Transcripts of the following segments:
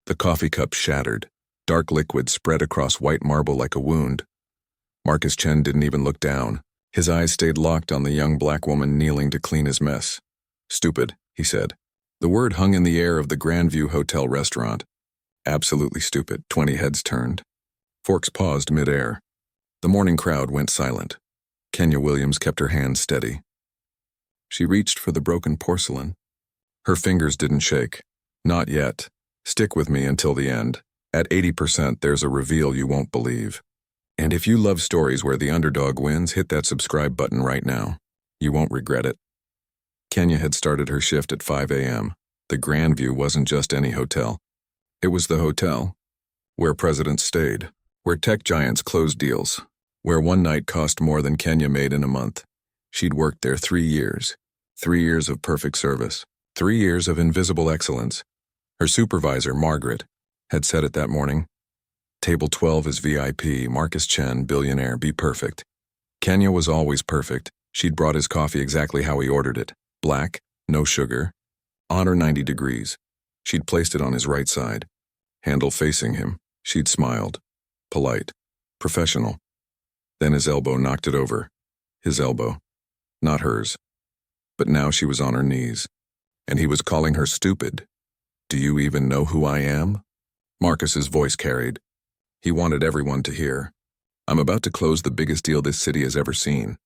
The coffee cup shattered. Dark liquid spread across white marble like a wound. Marcus Chen didn't even look down. His eyes stayed locked on the young black woman kneeling to clean his mess. "Stupid," he said. The word hung in the air of the Grandview Hotel restaurant. Absolutely stupid. 20 heads turned. Forks paused mid-air. The morning crowd went silent. Kenya Williams kept her hand steady. She reached for the broken porcelain. Her fingers didn't shake. "Not yet. Stick with me until the end. At 80%, there's a reveal you won't believe. And if you love stories where the underdog wins, hit that subscribe button right now. You won't regret it." Kenya had started her shift at 5 a.m. The Grandview wasn't just any hotel. It was the hotel where presidents stayed, where tech giants closed deals, where one night cost more than Kenya made in a month. She'd worked there 3 years. 3 years of perfect service. 3 years of invisible excellence. Her supervisor, Margaret, had said it that morning. "Table 12 is VIP, Marcus Chen, billionaire, be perfect." Kenya was always perfect. She'd brought his coffee exactly how he ordered it. Black, no sugar, on or 90 degrees. She'd placed it on his right side, handle facing him. She'd smiled. Polite. Professional. Then his elbow knocked it over. His elbow. Not hers. But now she was on her knees. And he was calling her stupid. "Do you even know who I am?" Marcus's voice carried. He wanted everyone to hear. "I'm about to close the biggest deal this city has ever seen.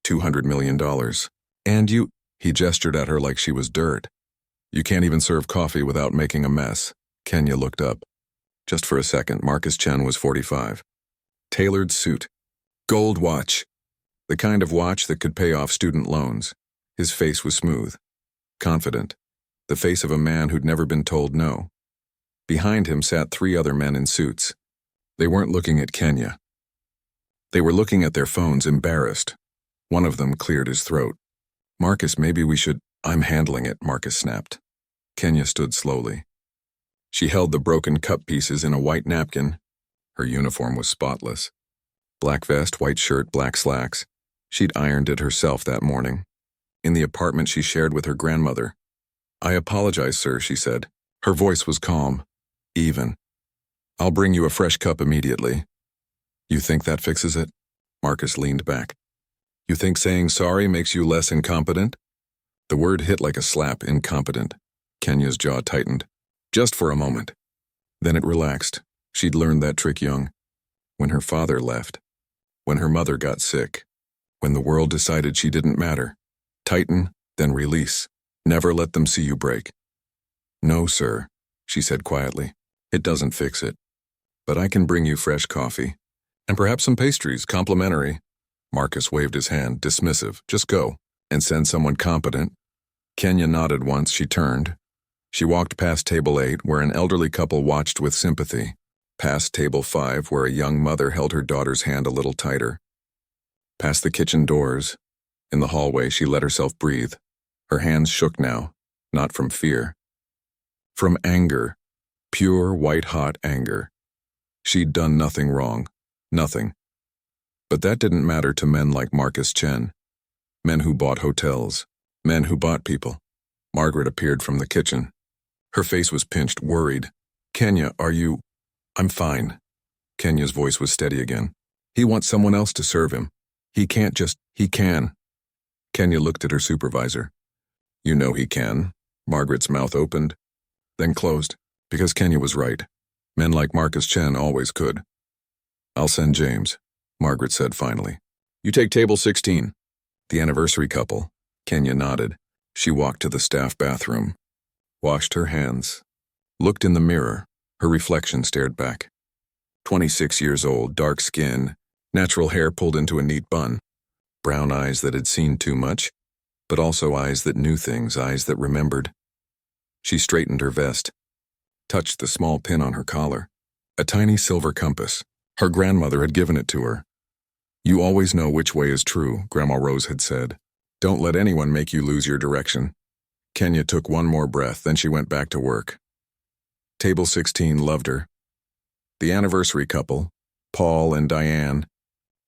$200 million. And you—" He gestured at her like she was dirt. "You can't even serve coffee without making a mess." Kenya looked up. Just for a second, Marcus Chen was 45. Tailored suit. Gold watch. The kind of watch that could pay off student loans. His face was smooth. Confident. The face of a man who'd never been told no. Behind him sat 3 other men in suits. They weren't looking at Kenya. They were looking at their phones, embarrassed. One of them cleared his throat. "Marcus, maybe we should—" "I'm handling it," Marcus snapped. Kenya stood slowly. She held the broken cup pieces in a white napkin. Her uniform was spotless. Black vest, white shirt, black slacks. She'd ironed it herself that morning. In the apartment she shared with her grandmother. "I apologize, sir," she said. Her voice was calm. Even. "I'll bring you a fresh cup immediately." "You think that fixes it?" Marcus leaned back. "You think saying sorry makes you less incompetent?" The word hit like a slap, incompetent. Kenya's jaw tightened. Just for a moment. Then it relaxed. She'd learned that trick young. When her father left. When her mother got sick. When the world decided she didn't matter. Tighten, then release. Never let them see you break. "No, sir," she said quietly. "It doesn't fix it. But I can bring you fresh coffee. And perhaps some pastries, complimentary." Marcus waved his hand, dismissive. "Just go. And send someone competent." Kenya nodded once. She turned. She walked past table 8, where an elderly couple watched with sympathy. Past table 5, where a young mother held her daughter's hand a little tighter. Past the kitchen doors. In the hallway, she let herself breathe. Her hands shook now, not from fear. From anger. Pure, white-hot anger. She'd done nothing wrong. Nothing. But that didn't matter to men like Marcus Chen. Men who bought hotels. Men who bought people. Margaret appeared from the kitchen. Her face was pinched, worried. "Kenya, are you—" "I'm fine." Kenya's voice was steady again. "He wants someone else to serve him. He can't just— He can." Kenya looked at her supervisor. "You know he can." Margaret's mouth opened, then closed, because Kenya was right. Men like Marcus Chen always could. "I'll send James," Margaret said finally. "You take table 16. The anniversary couple. Kenya nodded. She walked to the staff bathroom. Washed her hands. Looked in the mirror. Her reflection stared back. 26 years old, dark skin, natural hair pulled into a neat bun. Brown eyes that had seen too much, but also eyes that knew things, eyes that remembered. She straightened her vest. Touched the small pin on her collar. A tiny silver compass. Her grandmother had given it to her. "You always know which way is true," Grandma Rose had said. "Don't let anyone make you lose your direction." Kenya took one more breath, then she went back to work. Table 16 loved her. The anniversary couple, Paul and Diane,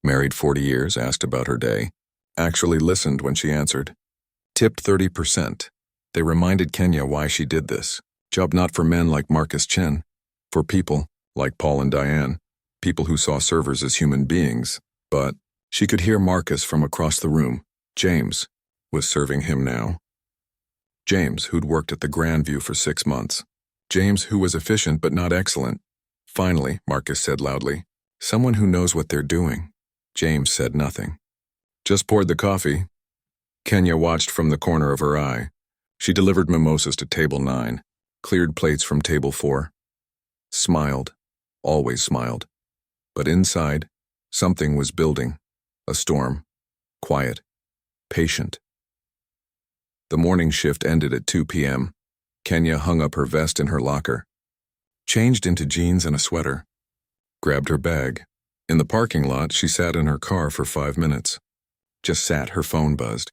married 40 years, asked about her day, actually listened when she answered. Tipped 30%. They reminded Kenya why she did this. Job not for men like Marcus Chen. For people, like Paul and Diane, people who saw servers as human beings, but she could hear Marcus from across the room. James was serving him now. James, who'd worked at the Grandview for 6 months. James, who was efficient but not excellent. Finally, Marcus said loudly, someone who knows what they're doing. James said nothing. Just poured the coffee. Kenya watched from the corner of her eye. She delivered mimosas to table 9, cleared plates from table 4. Smiled, always smiled. But inside, something was building. A storm. Quiet. Patient. The morning shift ended at 2 p.m. Kenya hung up her vest in her locker, changed into jeans and a sweater, grabbed her bag. In the parking lot, she sat in her car for 5 minutes. Just sat, her phone buzzed.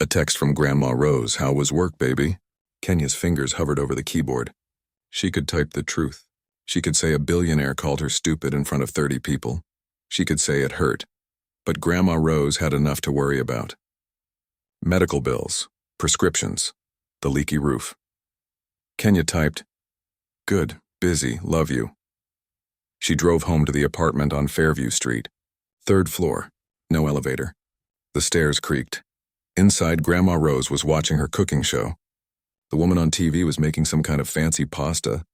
A text from Grandma Rose, how was work, baby? Kenya's fingers hovered over the keyboard. She could type the truth. She could say a billionaire called her stupid in front of 30 people. She could say it hurt. But Grandma Rose had enough to worry about. Medical bills, prescriptions, the leaky roof. Kenya typed, good, busy, love you. She drove home to the apartment on Fairview Street. 3rd floor, no elevator. The stairs creaked. Inside, Grandma Rose was watching her cooking show. The woman on TV was making some kind of fancy pasta.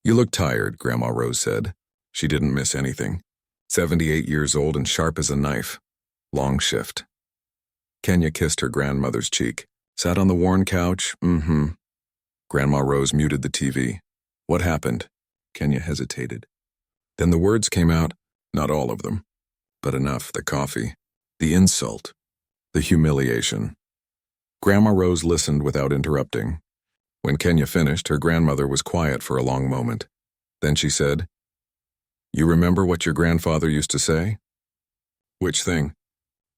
You look tired, Grandma Rose said. She didn't miss anything. 78 years old and sharp as a knife. Long shift. Kenya kissed her grandmother's cheek. Sat on the worn couch, Grandma Rose muted the TV. What happened? Kenya hesitated. Then the words came out, not all of them, but enough, the coffee, the insult, the humiliation. Grandma Rose listened without interrupting. When Kenya finished, her grandmother was quiet for a long moment. Then she said, you remember what your grandfather used to say? Which thing?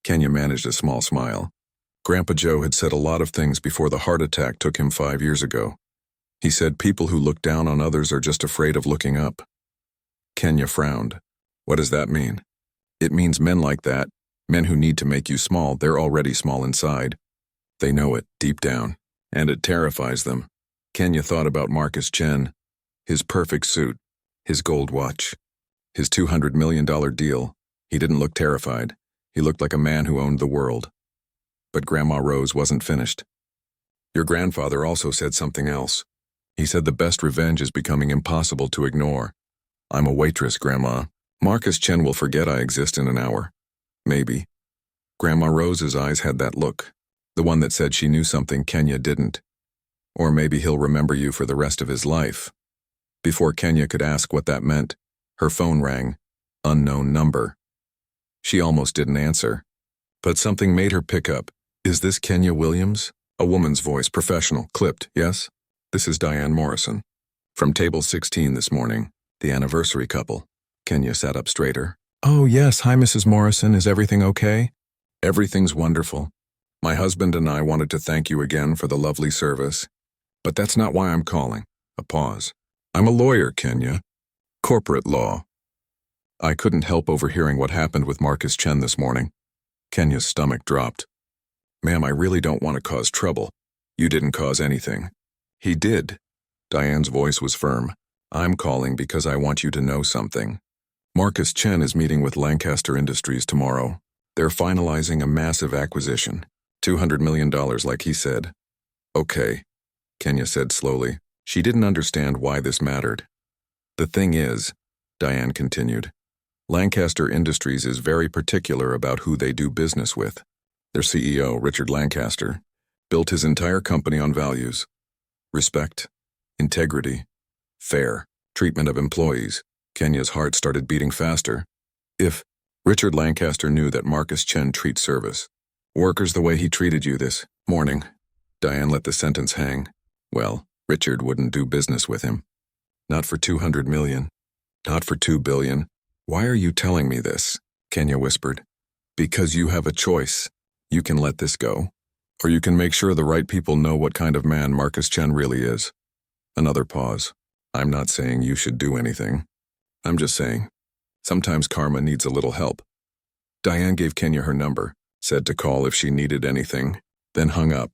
Kenya managed a small smile. Grandpa Joe had said a lot of things before the heart attack took him 5 years ago. He said people who look down on others are just afraid of looking up. Kenya frowned. What does that mean? It means men like that, men who need to make you small, they're already small inside. They know it, deep down, and it terrifies them. Kenya thought about Marcus Chen, his perfect suit, his gold watch, his $200 million deal. He didn't look terrified. He looked like a man who owned the world. But Grandma Rose wasn't finished. Your grandfather also said something else. He said the best revenge is becoming impossible to ignore. I'm a waitress, Grandma. Marcus Chen will forget I exist in an hour. Maybe. Grandma Rose's eyes had that look, the one that said she knew something Kenya didn't. Or maybe he'll remember you for the rest of his life. Before Kenya could ask what that meant, her phone rang. Unknown number. She almost didn't answer. But something made her pick up. Is this Kenya Williams? A woman's voice, professional, clipped, yes? This is Diane Morrison. From table 16 this morning, the anniversary couple. Kenya sat up straighter. Oh, yes, hi, Mrs. Morrison. Is everything okay? Everything's wonderful. My husband and I wanted to thank you again for the lovely service. But that's not why I'm calling. A pause. I'm a lawyer, Kenya. Corporate law. I couldn't help overhearing what happened with Marcus Chen this morning. Kenya's stomach dropped. Ma'am, I really don't want to cause trouble. You didn't cause anything. He did. Diane's voice was firm. I'm calling because I want you to know something. Marcus Chen is meeting with Lancaster Industries tomorrow. They're finalizing a massive acquisition. $200 million, like he said. Okay, Kenya said slowly. She didn't understand why this mattered. The thing is, Diane continued, Lancaster Industries is very particular about who they do business with. Their CEO, Richard Lancaster, built his entire company on values. Respect, integrity, fair treatment of employees. Kenya's heart started beating faster. If Richard Lancaster knew that Marcus Chen treats service workers the way he treated you this morning, Diane let the sentence hang. Well, Richard wouldn't do business with him. Not for $200 million. Not for $2 billion. Why are you telling me this? Kenya whispered. Because you have a choice. You can let this go. Or you can make sure the right people know what kind of man Marcus Chen really is. Another pause. I'm not saying you should do anything. I'm just saying, sometimes karma needs a little help. Diane gave Kenya her number, said to call if she needed anything, then hung up.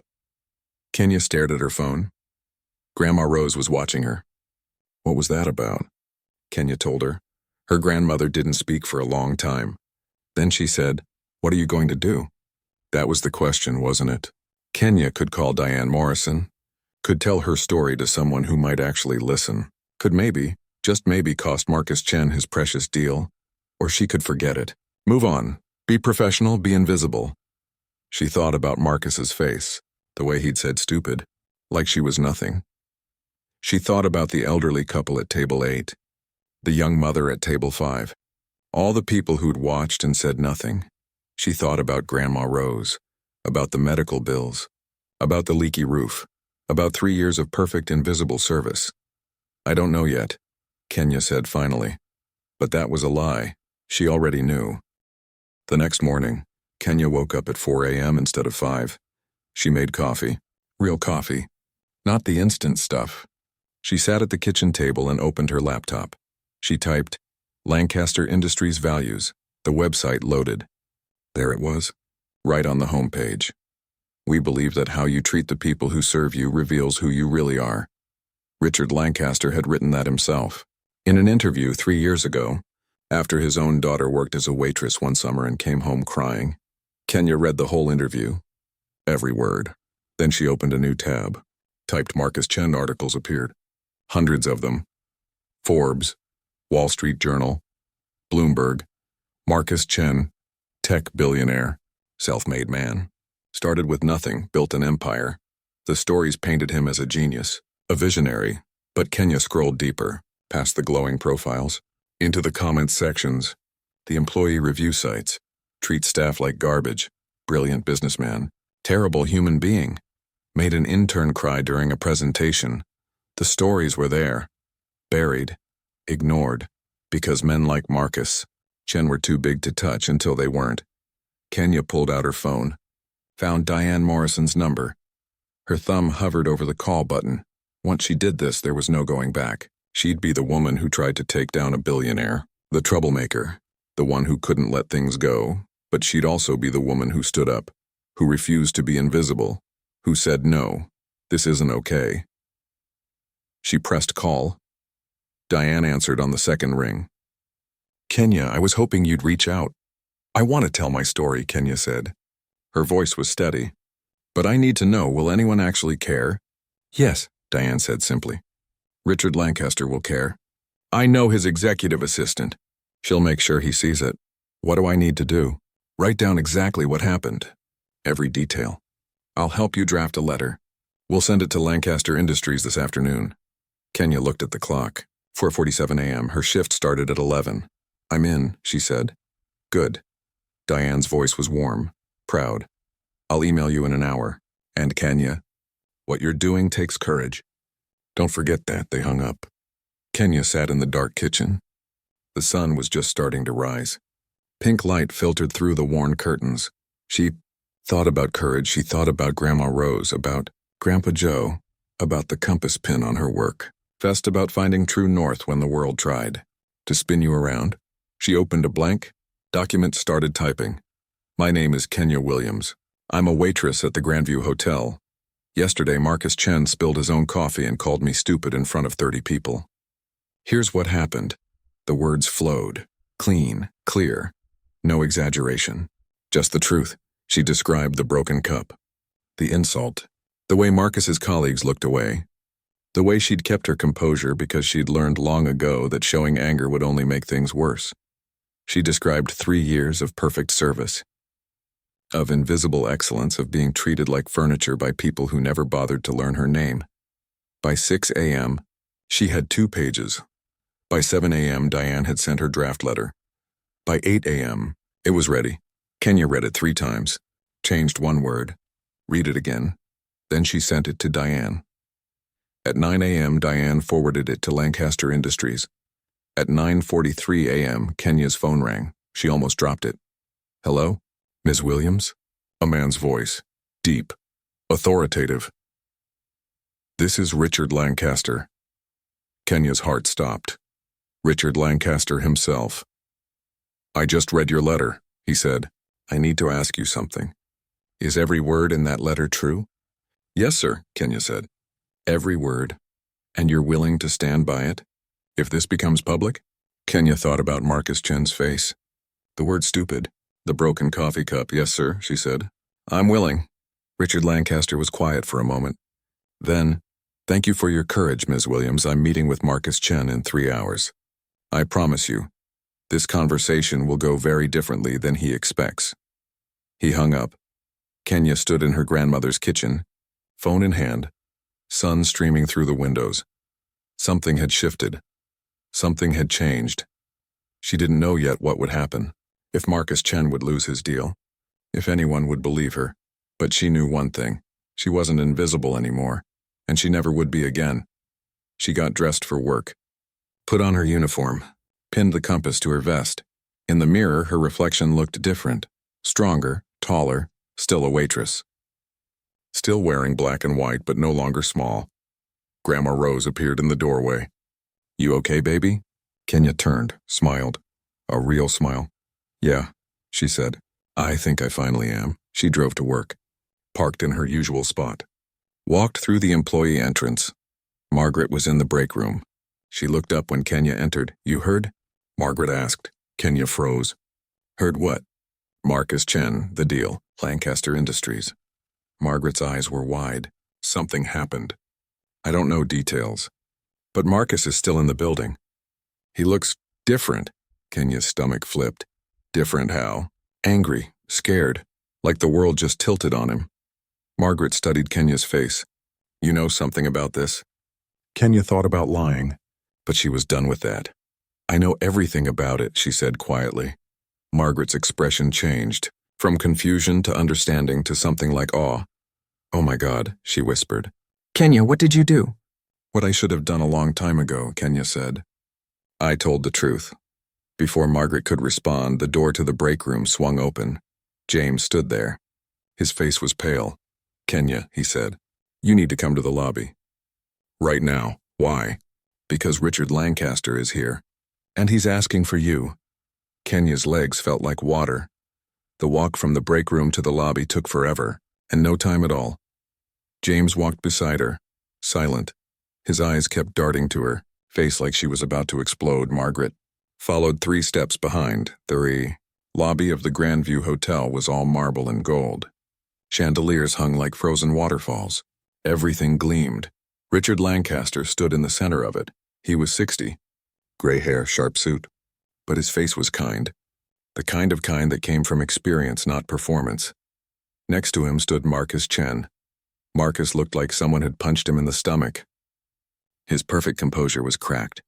Kenya stared at her phone. Grandma Rose was watching her. What was that about? Kenya told her. Her grandmother didn't speak for a long time. Then she said, "What are you going to do?" That was the question, wasn't it? Kenya could call Diane Morrison, could tell her story to someone who might actually listen, could maybe, just maybe, cost Marcus Chen his precious deal, or she could forget it. Move on. Be professional, be invisible. She thought about Marcus's face, the way he'd said stupid, like she was nothing. She thought about the elderly couple at table 8, the young mother at table 5, all the people who'd watched and said nothing. She thought about Grandma Rose, about the medical bills, about the leaky roof, about 3 years of perfect invisible service. "I don't know yet," Kenya said finally. But that was a lie. She already knew. The next morning, Kenya woke up at 4 a.m. instead of 5. She made coffee. Real coffee. Not the instant stuff. She sat at the kitchen table and opened her laptop. She typed, "Lancaster Industries Values." The website loaded. There it was, right on the homepage. "We believe that how you treat the people who serve you reveals who you really are." Richard Lancaster had written that himself. In an interview 3 years ago, after his own daughter worked as a waitress one summer and came home crying, Kenya read the whole interview. Every word. Then she opened a new tab. Typed Marcus Chen articles appeared. Hundreds of them. Forbes, Wall Street Journal, Bloomberg, Marcus Chen, tech billionaire, self-made man. Started with nothing, built an empire. The stories painted him as a genius, a visionary. But Kenya scrolled deeper, past the glowing profiles, into the comments sections, the employee review sites. Treat staff like garbage, brilliant businessman, terrible human being. Made an intern cry during a presentation. The stories were there, buried, ignored, because men like Marcus Chen were too big to touch until they weren't. Kenya pulled out her phone, found Diane Morrison's number. Her thumb hovered over the call button. Once she did this, there was no going back. She'd be the woman who tried to take down a billionaire, the troublemaker, the one who couldn't let things go, but she'd also be the woman who stood up, who refused to be invisible, who said, "No, this isn't okay." She pressed call. Diane answered on the second ring. "Kenya, I was hoping you'd reach out." "I want to tell my story," Kenya said. Her voice was steady. "But I need to know, will anyone actually care?" "Yes," Diane said simply. "Richard Lancaster will care. I know his executive assistant. She'll make sure he sees it." "What do I need to do?" "Write down exactly what happened. Every detail. I'll help you draft a letter. We'll send it to Lancaster Industries this afternoon." Kenya looked at the clock. 4:47 a.m. Her shift started at 11. "I'm in," she said. "Good." Diane's voice was warm, proud. "I'll email you in an hour. And Kenya, what you're doing takes courage. Don't forget that." They hung up. Kenya sat in the dark kitchen. The sun was just starting to rise. Pink light filtered through the worn curtains. She thought about courage. She thought about Grandma Rose, about Grandpa Joe, about the compass pin on her work vest, about finding true north when the world tried to spin you around. She opened a blank document, started typing. "My name is Kenya Williams. I'm a waitress at the Grandview Hotel. Yesterday, Marcus Chen spilled his own coffee and called me stupid in front of 30 people. Here's what happened." The words flowed, clean, clear, no exaggeration, just the truth. She described the broken cup, the insult, the way Marcus's colleagues looked away, the way she'd kept her composure because she'd learned long ago that showing anger would only make things worse. She described 3 years of perfect service, of invisible excellence, of being treated like furniture by people who never bothered to learn her name. By 6 a.m., she had 2 pages. By 7 a.m., Diane had sent her draft letter. By 8 a.m., it was ready. Kenya read it 3 times, changed 1 word, read it again. Then she sent it to Diane. At 9 a.m., Diane forwarded it to Lancaster Industries. At 9:43 a.m., Kenya's phone rang. She almost dropped it. "Hello? Ms. Williams?" A man's voice, deep, authoritative. "This is Richard Lancaster." Kenya's heart stopped. Richard Lancaster himself. "I just read your letter," he said. "I need to ask you something. Is every word in that letter true?" "Yes, sir," Kenya said. "Every word. And you're willing to stand by it?" If this becomes public? Kenya thought about Marcus Chen's face. The word stupid. The broken coffee cup. Yes, sir, she said. I'm willing. Richard Lancaster was quiet for a moment. Then, thank you for your courage, Ms. Williams. I'm meeting with Marcus Chen in 3 hours. I promise you, this conversation will go very differently than he expects. He hung up. Kenya stood in her grandmother's kitchen, phone in hand, sun streaming through the windows. Something had shifted. Something had changed. She didn't know yet what would happen, if Marcus Chen would lose his deal, if anyone would believe her. But she knew one thing. She wasn't invisible anymore, and she never would be again. She got dressed for work, put on her uniform, pinned the compass to her vest. In the mirror, her reflection looked different, stronger, taller, still a waitress. Still wearing black and white, but no longer small. Grandma Rose appeared in the doorway. You okay, baby? Kenya turned, smiled. A real smile. Yeah, she said. I think I finally am. She drove to work, parked in her usual spot, walked through the employee entrance. Margaret was in the break room. She looked up when Kenya entered. You heard? Margaret asked. Kenya froze. Heard what? Marcus Chen, the deal, Lancaster Industries. Margaret's eyes were wide. Something happened. I don't know details. But Marcus is still in the building. He looks different. Kenya's stomach flipped. Different how? Angry, scared, like the world just tilted on him. Margaret studied Kenya's face. You know something about this? Kenya thought about lying, but she was done with that. I know everything about it, she said quietly. Margaret's expression changed, from confusion to understanding to something like awe. Oh my God, she whispered. Kenya, what did you do? What I should have done a long time ago, Kenya said. I told the truth. Before Margaret could respond, the door to the break room swung open. James stood there. His face was pale. Kenya, he said, you need to come to the lobby. Right now. Why? Because Richard Lancaster is here. And he's asking for you. Kenya's legs felt like water. The walk from the break room to the lobby took forever, and no time at all. James walked beside her, silent. His eyes kept darting to her, face like she was about to explode. Margaret followed 3 steps behind. The lobby of the Grandview Hotel was all marble and gold. Chandeliers hung like frozen waterfalls. Everything gleamed. Richard Lancaster stood in the center of it. He was 60. Gray hair, sharp suit. But his face was kind. The kind that came from experience, not performance. Next to him stood Marcus Chen. Marcus looked like someone had punched him in the stomach. His perfect composure was cracked.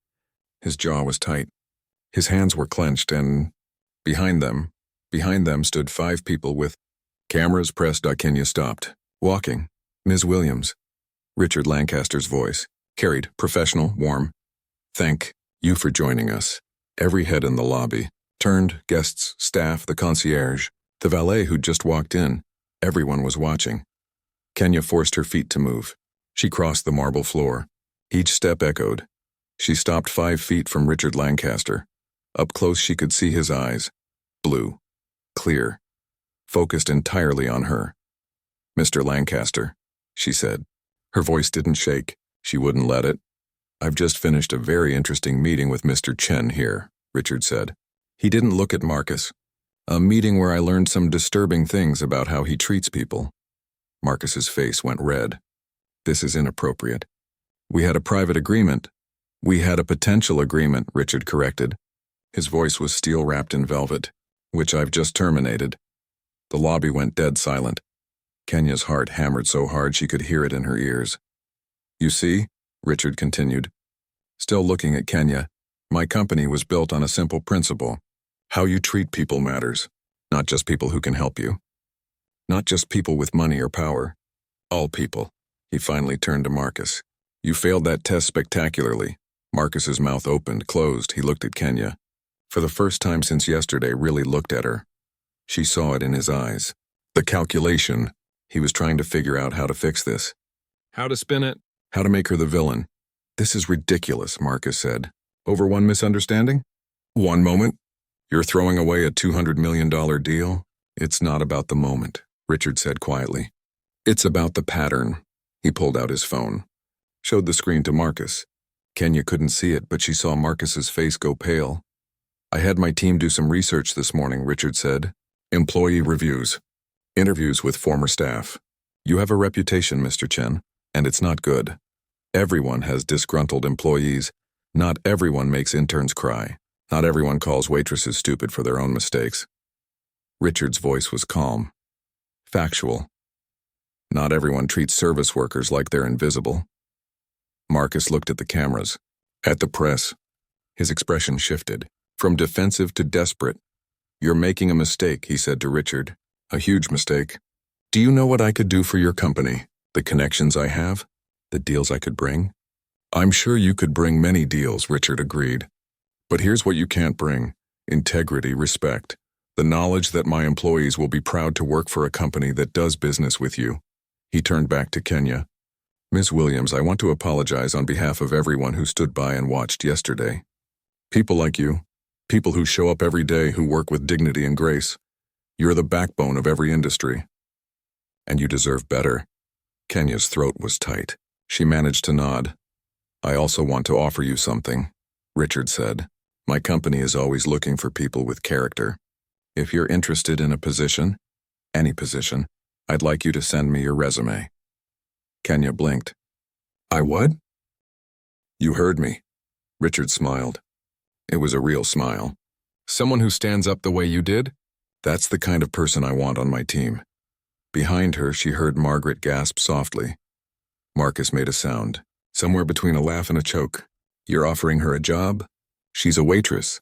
His jaw was tight. His hands were clenched, and behind them stood 5 people with cameras pressed. Kenya stopped, walking. Ms. Williams. Richard Lancaster's voice, carried, professional, warm. Thank you for joining us. Every head in the lobby turned, guests, staff, the concierge, the valet who'd just walked in. Everyone was watching. Kenya forced her feet to move. She crossed the marble floor. Each step echoed. She stopped 5 feet from Richard Lancaster. Up close she could see his eyes. Blue. Clear. Focused entirely on her. Mr. Lancaster, she said. Her voice didn't shake. She wouldn't let it. I've just finished a very interesting meeting with Mr. Chen here, Richard said. He didn't look at Marcus. A meeting where I learned some disturbing things about how he treats people. Marcus's face went red. This is inappropriate. We had a private agreement. We had a potential agreement, Richard corrected. His voice was steel-wrapped in velvet, which I've just terminated. The lobby went dead silent. Kenya's heart hammered so hard she could hear it in her ears. You see, Richard continued, still looking at Kenya, my company was built on a simple principle. How you treat people matters, not just people who can help you. Not just people with money or power. All people. He finally turned to Marcus. You failed that test spectacularly. Marcus's mouth opened, closed. He looked at Kenya. For the first time since yesterday, really looked at her. She saw it in his eyes. The calculation. He was trying to figure out how to fix this. How to spin it. How to make her the villain. This is ridiculous, Marcus said. Over one misunderstanding? One moment? You're throwing away a $200 million deal? It's not about the moment, Richard said quietly. It's about the pattern. He pulled out his phone. Showed the screen to Marcus. Kenya couldn't see it, but she saw Marcus's face go pale. I had my team do some research this morning, Richard said. Employee reviews. Interviews with former staff. You have a reputation, Mr. Chen, and it's not good. Everyone has disgruntled employees. Not everyone makes interns cry. Not everyone calls waitresses stupid for their own mistakes. Richard's voice was calm. Factual. Not everyone treats service workers like they're invisible. Marcus looked at the cameras, at the press. His expression shifted, from defensive to desperate. You're making a mistake, he said to Richard. A huge mistake. Do you know what I could do for your company? The connections I have? The deals I could bring? I'm sure you could bring many deals, Richard agreed. But here's what you can't bring. Integrity, respect. The knowledge that my employees will be proud to work for a company that does business with you. He turned back to Kenya. Ms. Williams, I want to apologize on behalf of everyone who stood by and watched yesterday. People like you, people who show up every day, who work with dignity and grace. You're the backbone of every industry. And you deserve better. Kenya's throat was tight. She managed to nod. I also want to offer you something, Richard said. My company is always looking for people with character. If you're interested in a position, any position, I'd like you to send me your resume. Kenya blinked. I what? You heard me. Richard smiled. It was a real smile. Someone who stands up the way you did? That's the kind of person I want on my team. Behind her, she heard Margaret gasp softly. Marcus made a sound, somewhere between a laugh and a choke. You're offering her a job? She's a waitress.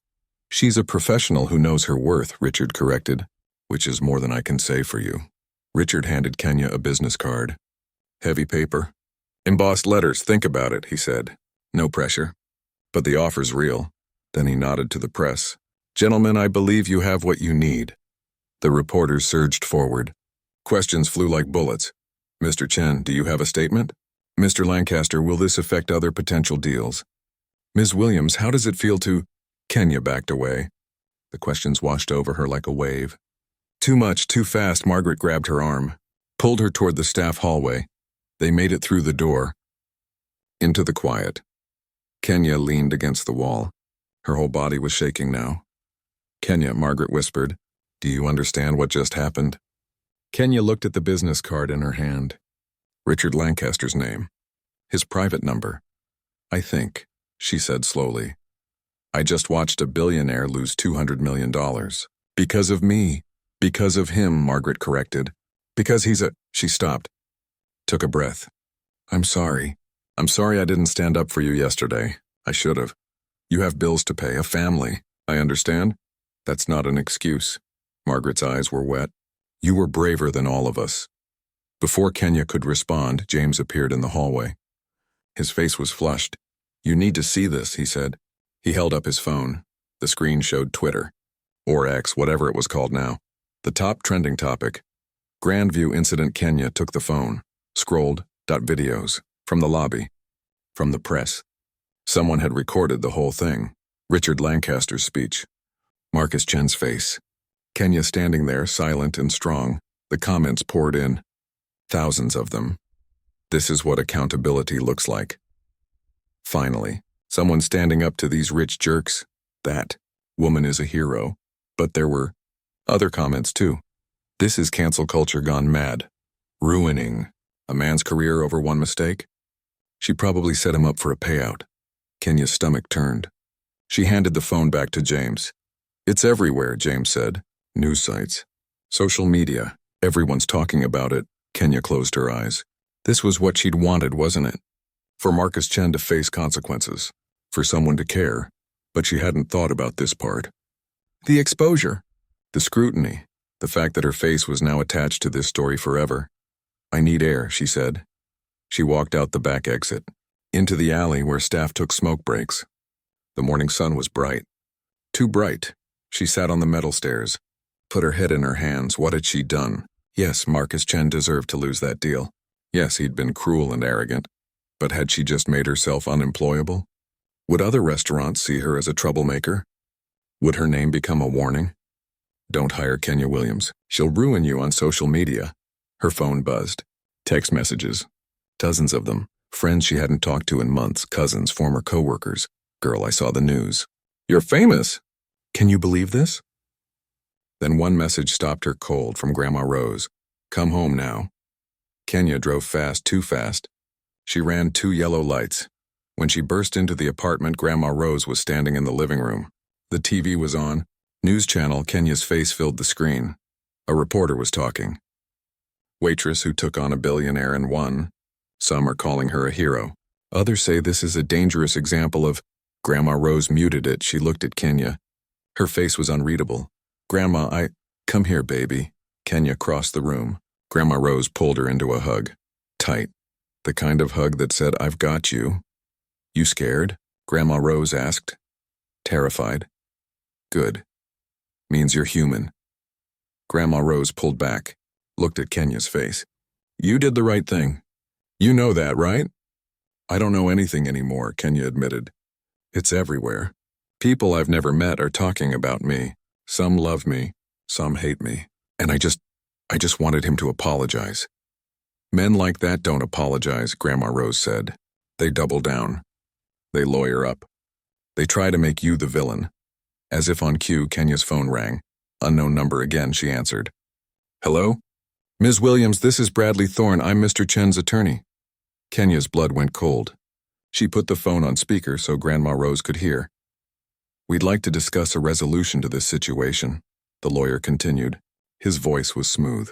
She's a professional who knows her worth, Richard corrected, which is more than I can say for you. Richard handed Kenya a business card. Heavy paper. Embossed letters, think about it, he said. No pressure. But the offer's real. Then he nodded to the press. Gentlemen, I believe you have what you need. The reporters surged forward. Questions flew like bullets. Mr. Chen, do you have a statement? Mr. Lancaster, will this affect other potential deals? Ms. Williams, how does it feel to... Kenya backed away. The questions washed over her like a wave. Too much, too fast. Margaret grabbed her arm, pulled her toward the staff hallway. They made it through the door. Into the quiet. Kenya leaned against the wall. Her whole body was shaking now. Kenya, Margaret whispered, do you understand what just happened? Kenya looked at the business card in her hand. Richard Lancaster's name. His private number. I think, she said slowly. I just watched a billionaire lose $200 million. Because of me. Because of him, Margaret corrected. Because he's a... She stopped. Took a breath. I'm sorry. I'm sorry I didn't stand up for you yesterday. I should have. You have bills to pay, a family. I understand. That's not an excuse. Margaret's eyes were wet. You were braver than all of us. Before Kenya could respond, James appeared in the hallway. His face was flushed. You need to see this, he said. He held up his phone. The screen showed Twitter. Or X, whatever it was called now. The top trending topic. Grandview incident. Kenya took the phone. Scrolled. Videos. From the lobby. From the press. Someone had recorded the whole thing. Richard Lancaster's speech. Marcus Chen's face. Kenya standing there, silent and strong. The comments poured in. Thousands of them. This is what accountability looks like. Finally, someone standing up to these rich jerks. That woman is a hero. But there were other comments too. This is cancel culture gone mad. Ruining a man's career over one mistake. She probably set him up for a payout. Kenya's stomach turned. She handed the phone back to James. It's everywhere, James said. News sites. Social media. Everyone's talking about it. Kenya closed her eyes. This was what she'd wanted, wasn't it? For Marcus Chen to face consequences. For someone to care. But she hadn't thought about this part. The exposure. The scrutiny. The fact that her face was now attached to this story forever. I need air, she said. She walked out the back exit. Into the alley where staff took smoke breaks. The morning sun was bright. Too bright. She sat on the metal stairs. Put her head in her hands. What had she done? Yes, Marcus Chen deserved to lose that deal. Yes, he'd been cruel and arrogant. But had she just made herself unemployable? Would other restaurants see her as a troublemaker? Would her name become a warning? Don't hire Kenya Williams. She'll ruin you on social media. Her phone buzzed. Text messages. Dozens of them. Friends she hadn't talked to in months, cousins, former co-workers. Girl, I saw the news. You're famous! Can you believe this? Then one message stopped her cold from Grandma Rose. Come home now. Kenya drove fast, too fast. She ran 2 yellow lights. When she burst into the apartment, Grandma Rose was standing in the living room. The TV was on. News channel, Kenya's face filled the screen. A reporter was talking. Waitress who took on a billionaire and won. Some are calling her a hero. Others say this is a dangerous example of... Grandma Rose muted it. She looked at Kenya. Her face was unreadable. Grandma, Come here, baby. Kenya crossed the room. Grandma Rose pulled her into a hug. Tight. The kind of hug that said, I've got you. You scared? Grandma Rose asked. Terrified. Good. Means you're human. Grandma Rose pulled back, looked at Kenya's face. You did the right thing. You know that, right? I don't know anything anymore, Kenya admitted. It's everywhere. People I've never met are talking about me. Some love me, some hate me. And I just wanted him to apologize. Men like that don't apologize, Grandma Rose said. They double down. They lawyer up. They try to make you the villain. As if on cue, Kenya's phone rang. Unknown number again, she answered. Hello? Ms. Williams, this is Bradley Thorne. I'm Mr. Chen's attorney. Kenya's blood went cold. She put the phone on speaker so Grandma Rose could hear. We'd like to discuss a resolution to this situation, the lawyer continued. His voice was smooth.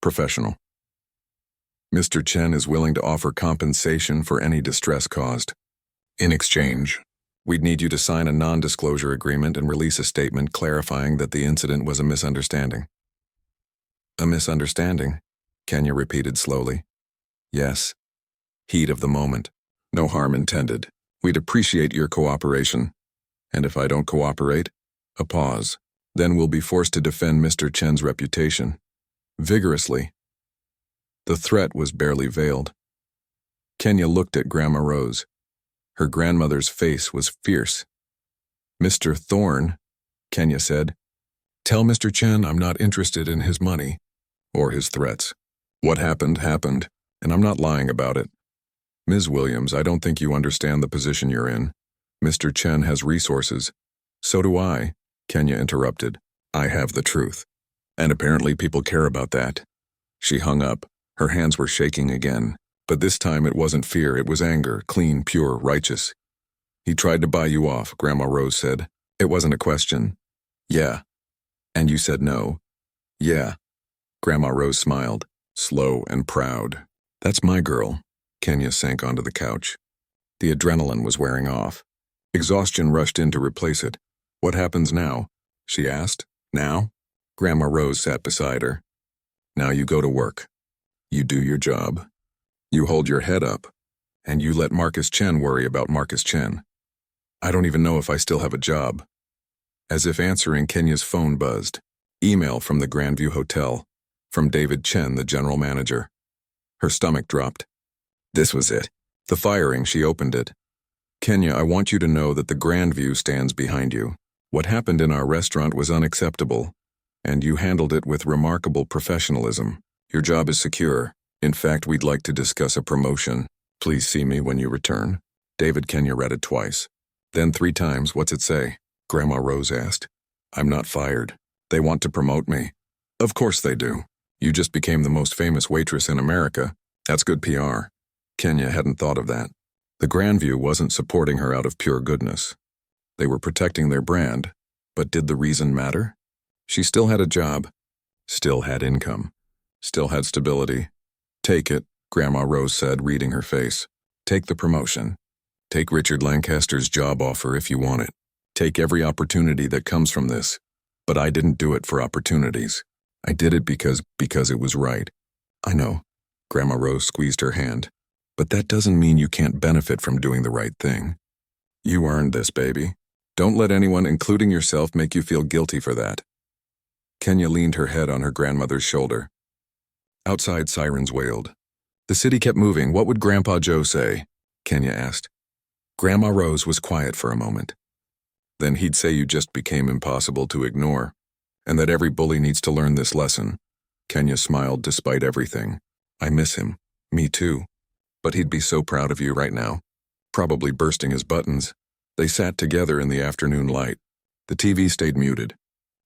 Professional. Mr. Chen is willing to offer compensation for any distress caused. In exchange, we'd need you to sign a non-disclosure agreement and release a statement clarifying that the incident was a misunderstanding. A misunderstanding? Kenya repeated slowly. Yes. Heat of the moment. No harm intended. We'd appreciate your cooperation. And if I don't cooperate, a pause. Then we'll be forced to defend Mr. Chen's reputation. Vigorously. The threat was barely veiled. Kenya looked at Grandma Rose. Her grandmother's face was fierce. Mr. Thorne, Kenya said, tell Mr. Chen I'm not interested in his money or his threats. What happened, happened, and I'm not lying about it. Ms. Williams, I don't think you understand the position you're in. Mr. Chen has resources. So do I, Kenya interrupted. I have the truth. And apparently people care about that. She hung up. Her hands were shaking again. But this time it wasn't fear, it was anger, clean, pure, righteous. He tried to buy you off, Grandma Rose said. It wasn't a question. Yeah. And you said no. Yeah. Grandma Rose smiled, slow and proud. That's my girl. Kenya sank onto the couch. The adrenaline was wearing off. Exhaustion rushed in to replace it. What happens now? She asked. Now? Grandma Rose sat beside her. Now you go to work. You do your job. You hold your head up. And you let Marcus Chen worry about Marcus Chen. I don't even know if I still have a job. As if answering, Kenya's phone buzzed. Email from the Grandview Hotel. From David Chen, the general manager. Her stomach dropped. This was it. The firing, she opened it. Kenya, I want you to know that the Grandview stands behind you. What happened in our restaurant was unacceptable, and you handled it with remarkable professionalism. Your job is secure. In fact, we'd like to discuss a promotion. Please see me when you return. David. Kenya read it twice. Then 3 times. What's it say? Grandma Rose asked. I'm not fired. They want to promote me. Of course they do. You just became the most famous waitress in America. That's good PR. Kenya hadn't thought of that. The Grandview wasn't supporting her out of pure goodness. They were protecting their brand. But did the reason matter? She still had a job. Still had income. Still had stability. Take it, Grandma Rose said, reading her face. Take the promotion. Take Richard Lancaster's job offer if you want it. Take every opportunity that comes from this. But I didn't do it for opportunities. I did it because it was right. I know. Grandma Rose squeezed her hand. But that doesn't mean you can't benefit from doing the right thing. You earned this, baby. Don't let anyone, including yourself, make you feel guilty for that. Kenya leaned her head on her grandmother's shoulder. Outside, sirens wailed. The city kept moving. What would Grandpa Joe say? Kenya asked. Grandma Rose was quiet for a moment. Then he'd say you just became impossible to ignore, and that every bully needs to learn this lesson. Kenya smiled despite everything. I miss him. Me too. But he'd be so proud of you right now. Probably bursting his buttons. They sat together in the afternoon light. The TV stayed muted.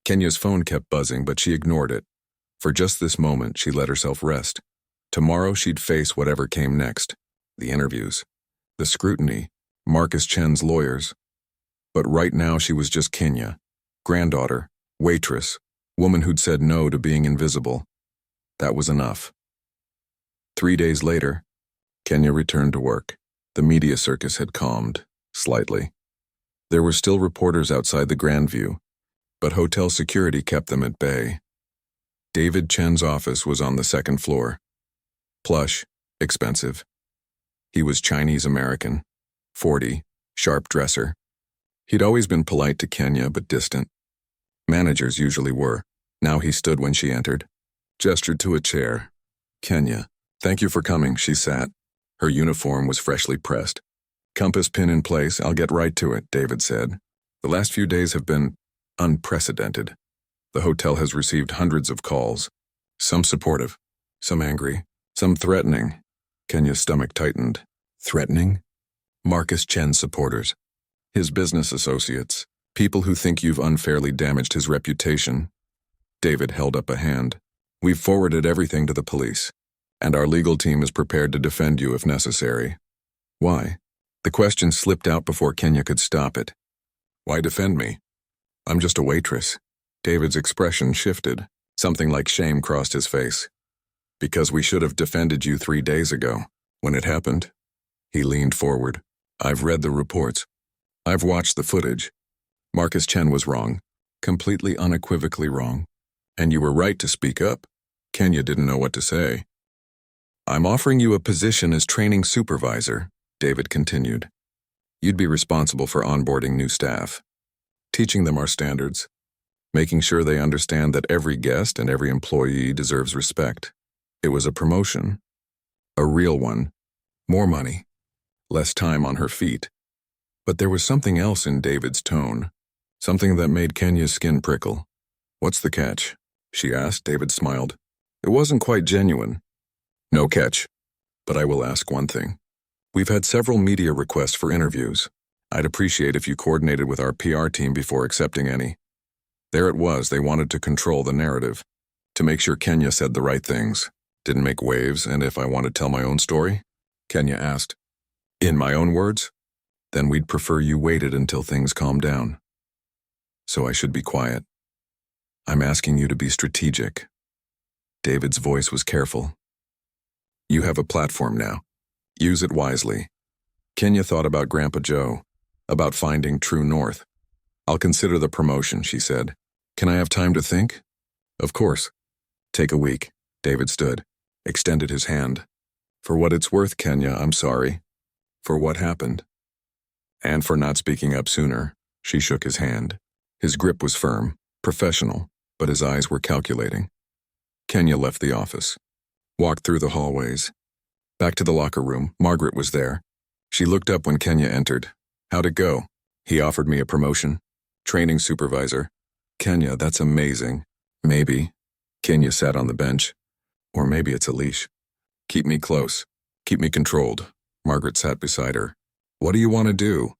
Kenya's phone kept buzzing, but she ignored it. For just this moment, she let herself rest. Tomorrow she'd face whatever came next. The interviews. The scrutiny. Marcus Chen's lawyers. But right now she was just Kenya. Granddaughter. Waitress. Woman who'd said no to being invisible. That was enough. 3 days later, Kenya returned to work. The media circus had calmed, slightly. There were still reporters outside the Grandview, but hotel security kept them at bay. David Chen's office was on the second floor. Plush, expensive. He was Chinese-American, 40, sharp dresser. He'd always been polite to Kenya, but distant. Managers usually were. Now he stood when she entered, gestured to a chair. Kenya, thank you for coming, she sat. Her uniform was freshly pressed. Compass pin in place, I'll get right to it, David said. The last few days have been unprecedented. The hotel has received hundreds of calls. Some supportive, some angry, some threatening. Kenya's stomach tightened. Threatening? Marcus Chen's supporters. His business associates. People who think you've unfairly damaged his reputation. David held up a hand. We've forwarded everything to the police, and our legal team is prepared to defend you if necessary. Why? The question slipped out before Kenya could stop it. Why defend me? I'm just a waitress. David's expression shifted. Something like shame crossed his face. Because we should have defended you 3 days ago, when it happened. He leaned forward. I've read the reports. I've watched the footage. Marcus Chen was wrong. Completely unequivocally wrong. And you were right to speak up. Kenya didn't know what to say. I'm offering you a position as training supervisor, David continued. You'd be responsible for onboarding new staff, teaching them our standards, making sure they understand that every guest and every employee deserves respect. It was a promotion. A real one. More money. Less time on her feet. But there was something else in David's tone. Something that made Kenya's skin prickle. What's the catch? She asked. David smiled. It wasn't quite genuine. No catch. But I will ask one thing. We've had several media requests for interviews. I'd appreciate if you coordinated with our PR team before accepting any. There it was, they wanted to control the narrative. To make sure Kenya said the right things. Didn't make waves, and if I want to tell my own story? Kenya asked. In my own words? Then we'd prefer you waited until things calm down. So I should be quiet. I'm asking you to be strategic. David's voice was careful. You have a platform now. Use it wisely. Kenya thought about Grandpa Joe, about finding true north. I'll consider the promotion, she said. Can I have time to think? Of course. Take a week. David stood, extended his hand. For what it's worth, Kenya, I'm sorry. For what happened. And for not speaking up sooner. She shook his hand. His grip was firm, professional, but his eyes were calculating. Kenya left the office, walked through the hallways. Back to the locker room, Margaret was there. She looked up when Kenya entered. How'd it go? He offered me a promotion. Training supervisor. Kenya, that's amazing. Maybe. Kenya sat on the bench. Or maybe it's a leash. Keep me close. Keep me controlled. Margaret sat beside her. What do you want to do?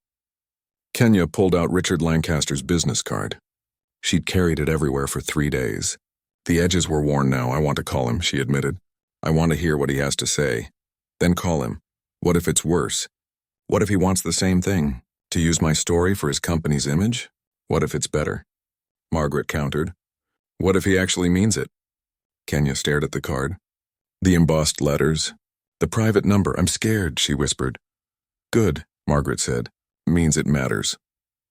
Kenya pulled out Richard Lancaster's business card. She'd carried it everywhere for 3 days. The edges were worn now. I want to call him, she admitted. I want to hear what he has to say. Then call him. What if it's worse? What if he wants the same thing? To use my story for his company's image? What if it's better? Margaret countered. What if he actually means it? Kenya stared at the card. The embossed letters. The private number. I'm scared, she whispered. Good, Margaret said. Means it matters.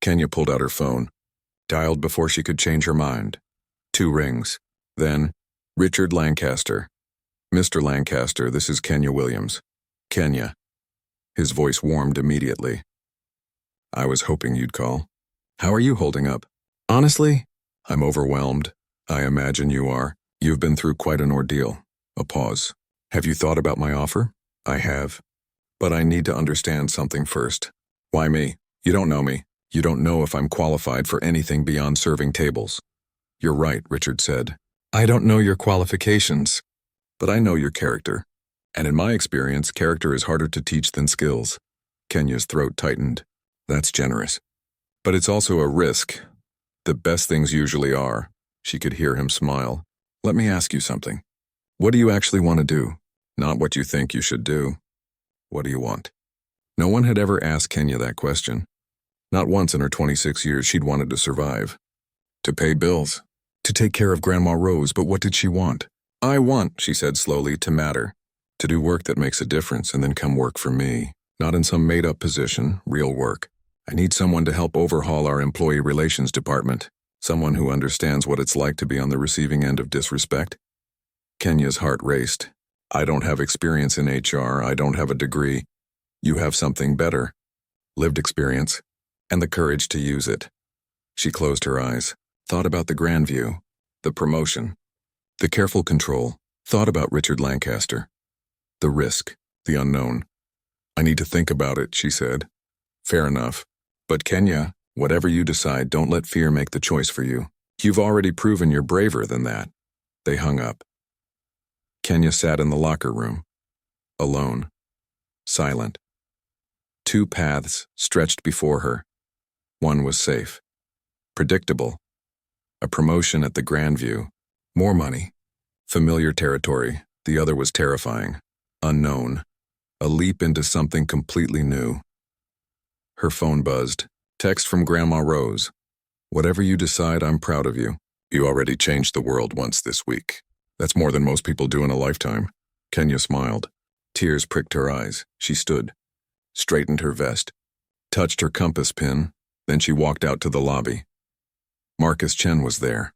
Kenya pulled out her phone. Dialed before she could change her mind. 2 rings. Then, Richard Lancaster. Mr. Lancaster, this is Kenya Williams. Kenya. His voice warmed immediately. I was hoping you'd call. How are you holding up? Honestly, I'm overwhelmed. I imagine you are. You've been through quite an ordeal. A pause. Have you thought about my offer? I have. But I need to understand something first. Why me? You don't know me. You don't know if I'm qualified for anything beyond serving tables. You're right, Richard said. I don't know your qualifications, but I know your character. And in my experience, character is harder to teach than skills. Kenya's throat tightened. That's generous. But it's also a risk. The best things usually are. She could hear him smile. Let me ask you something. What do you actually want to do? Not what you think you should do. What do you want? No one had ever asked Kenya that question. Not once in her 26 years she'd wanted to survive. To pay bills. To take care of Grandma Rose, but what did she want? I want, she said slowly, to matter. To do work that makes a difference and then come work for me. Not in some made-up position, real work. I need someone to help overhaul our employee relations department. Someone who understands what it's like to be on the receiving end of disrespect. Kenya's heart raced. I don't have experience in HR. I don't have a degree. You have something better. Lived experience. And the courage to use it. She closed her eyes. Thought about the grand view. The promotion. The careful control. Thought about Richard Lancaster. The risk. The unknown. I need to think about it, she said. Fair enough. But Kenya, whatever you decide, don't let fear make the choice for you. You've already proven you're braver than that. They hung up. Kenya sat in the locker room. Alone. Silent. Two paths stretched before her. One was safe. Predictable. A promotion at the Grandview. More money. Familiar territory. The other was terrifying. Unknown. A leap into something completely new. Her phone buzzed. Text from Grandma Rose. Whatever you decide, I'm proud of you. You already changed the world once this week. That's more than most people do in a lifetime. Kenya smiled. Tears pricked her eyes. She stood. Straightened her vest. Touched her compass pin. Then she walked out to the lobby. Marcus Chen was there.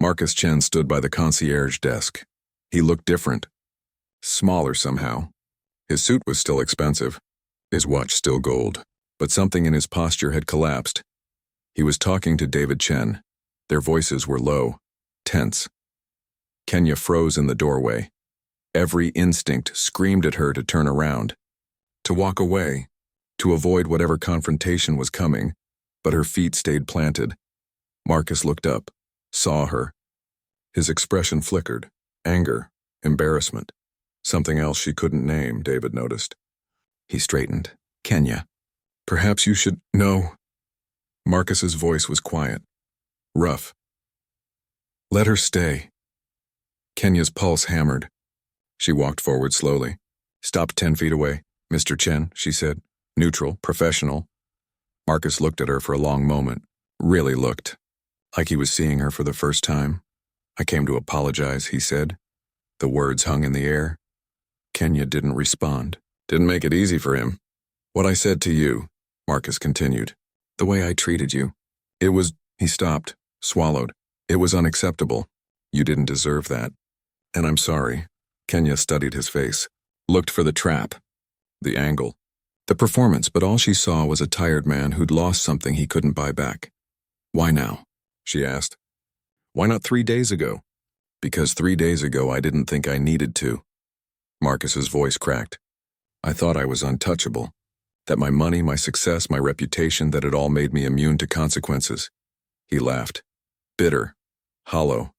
Marcus Chen stood by the concierge desk. He looked different. Smaller somehow. His suit was still expensive. His watch still gold. But something in his posture had collapsed. He was talking to David Chen. Their voices were low, tense. Kenya froze in the doorway. Every instinct screamed at her to turn around, to walk away, to avoid whatever confrontation was coming, but her feet stayed planted. Marcus looked up, saw her. His expression flickered. Anger, embarrassment. Something else she couldn't name, David noticed. He straightened. Kenya. Perhaps you should... No. Marcus's voice was quiet. Rough. Let her stay. Kenya's pulse hammered. She walked forward slowly. Stopped 10 feet away. Mr. Chen, she said. Neutral, professional. Marcus looked at her for a long moment. Really looked. Like he was seeing her for the first time. I came to apologize, he said. The words hung in the air. Kenya didn't respond. Didn't make it easy for him. What I said to you, Marcus continued. The way I treated you. It was... He stopped, swallowed. It was unacceptable. You didn't deserve that. And I'm sorry. Kenya studied his face. Looked for the trap. The angle. The performance, but all she saw was a tired man who'd lost something he couldn't buy back. Why now? She asked. Why not 3 days ago? Because 3 days ago I didn't think I needed to. Marcus's voice cracked. I thought I was untouchable. That my money, my success, my reputation, that it all made me immune to consequences. He laughed. Bitter. Hollow.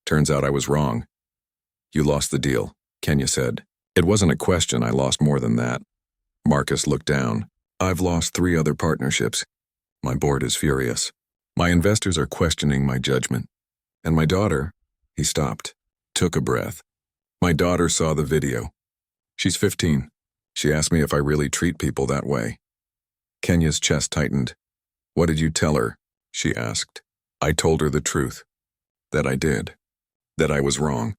Turns out I was wrong. You lost the deal, Kenya said. It wasn't a question, I lost more than that. Marcus looked down. I've lost 3 other partnerships. My board is furious. My investors are questioning my judgment. And my daughter, he stopped, took a breath. My daughter saw the video. She's 15. She asked me if I really treat people that way. Kenya's chest tightened. What did you tell her? She asked. I told her the truth. That I did. That I was wrong.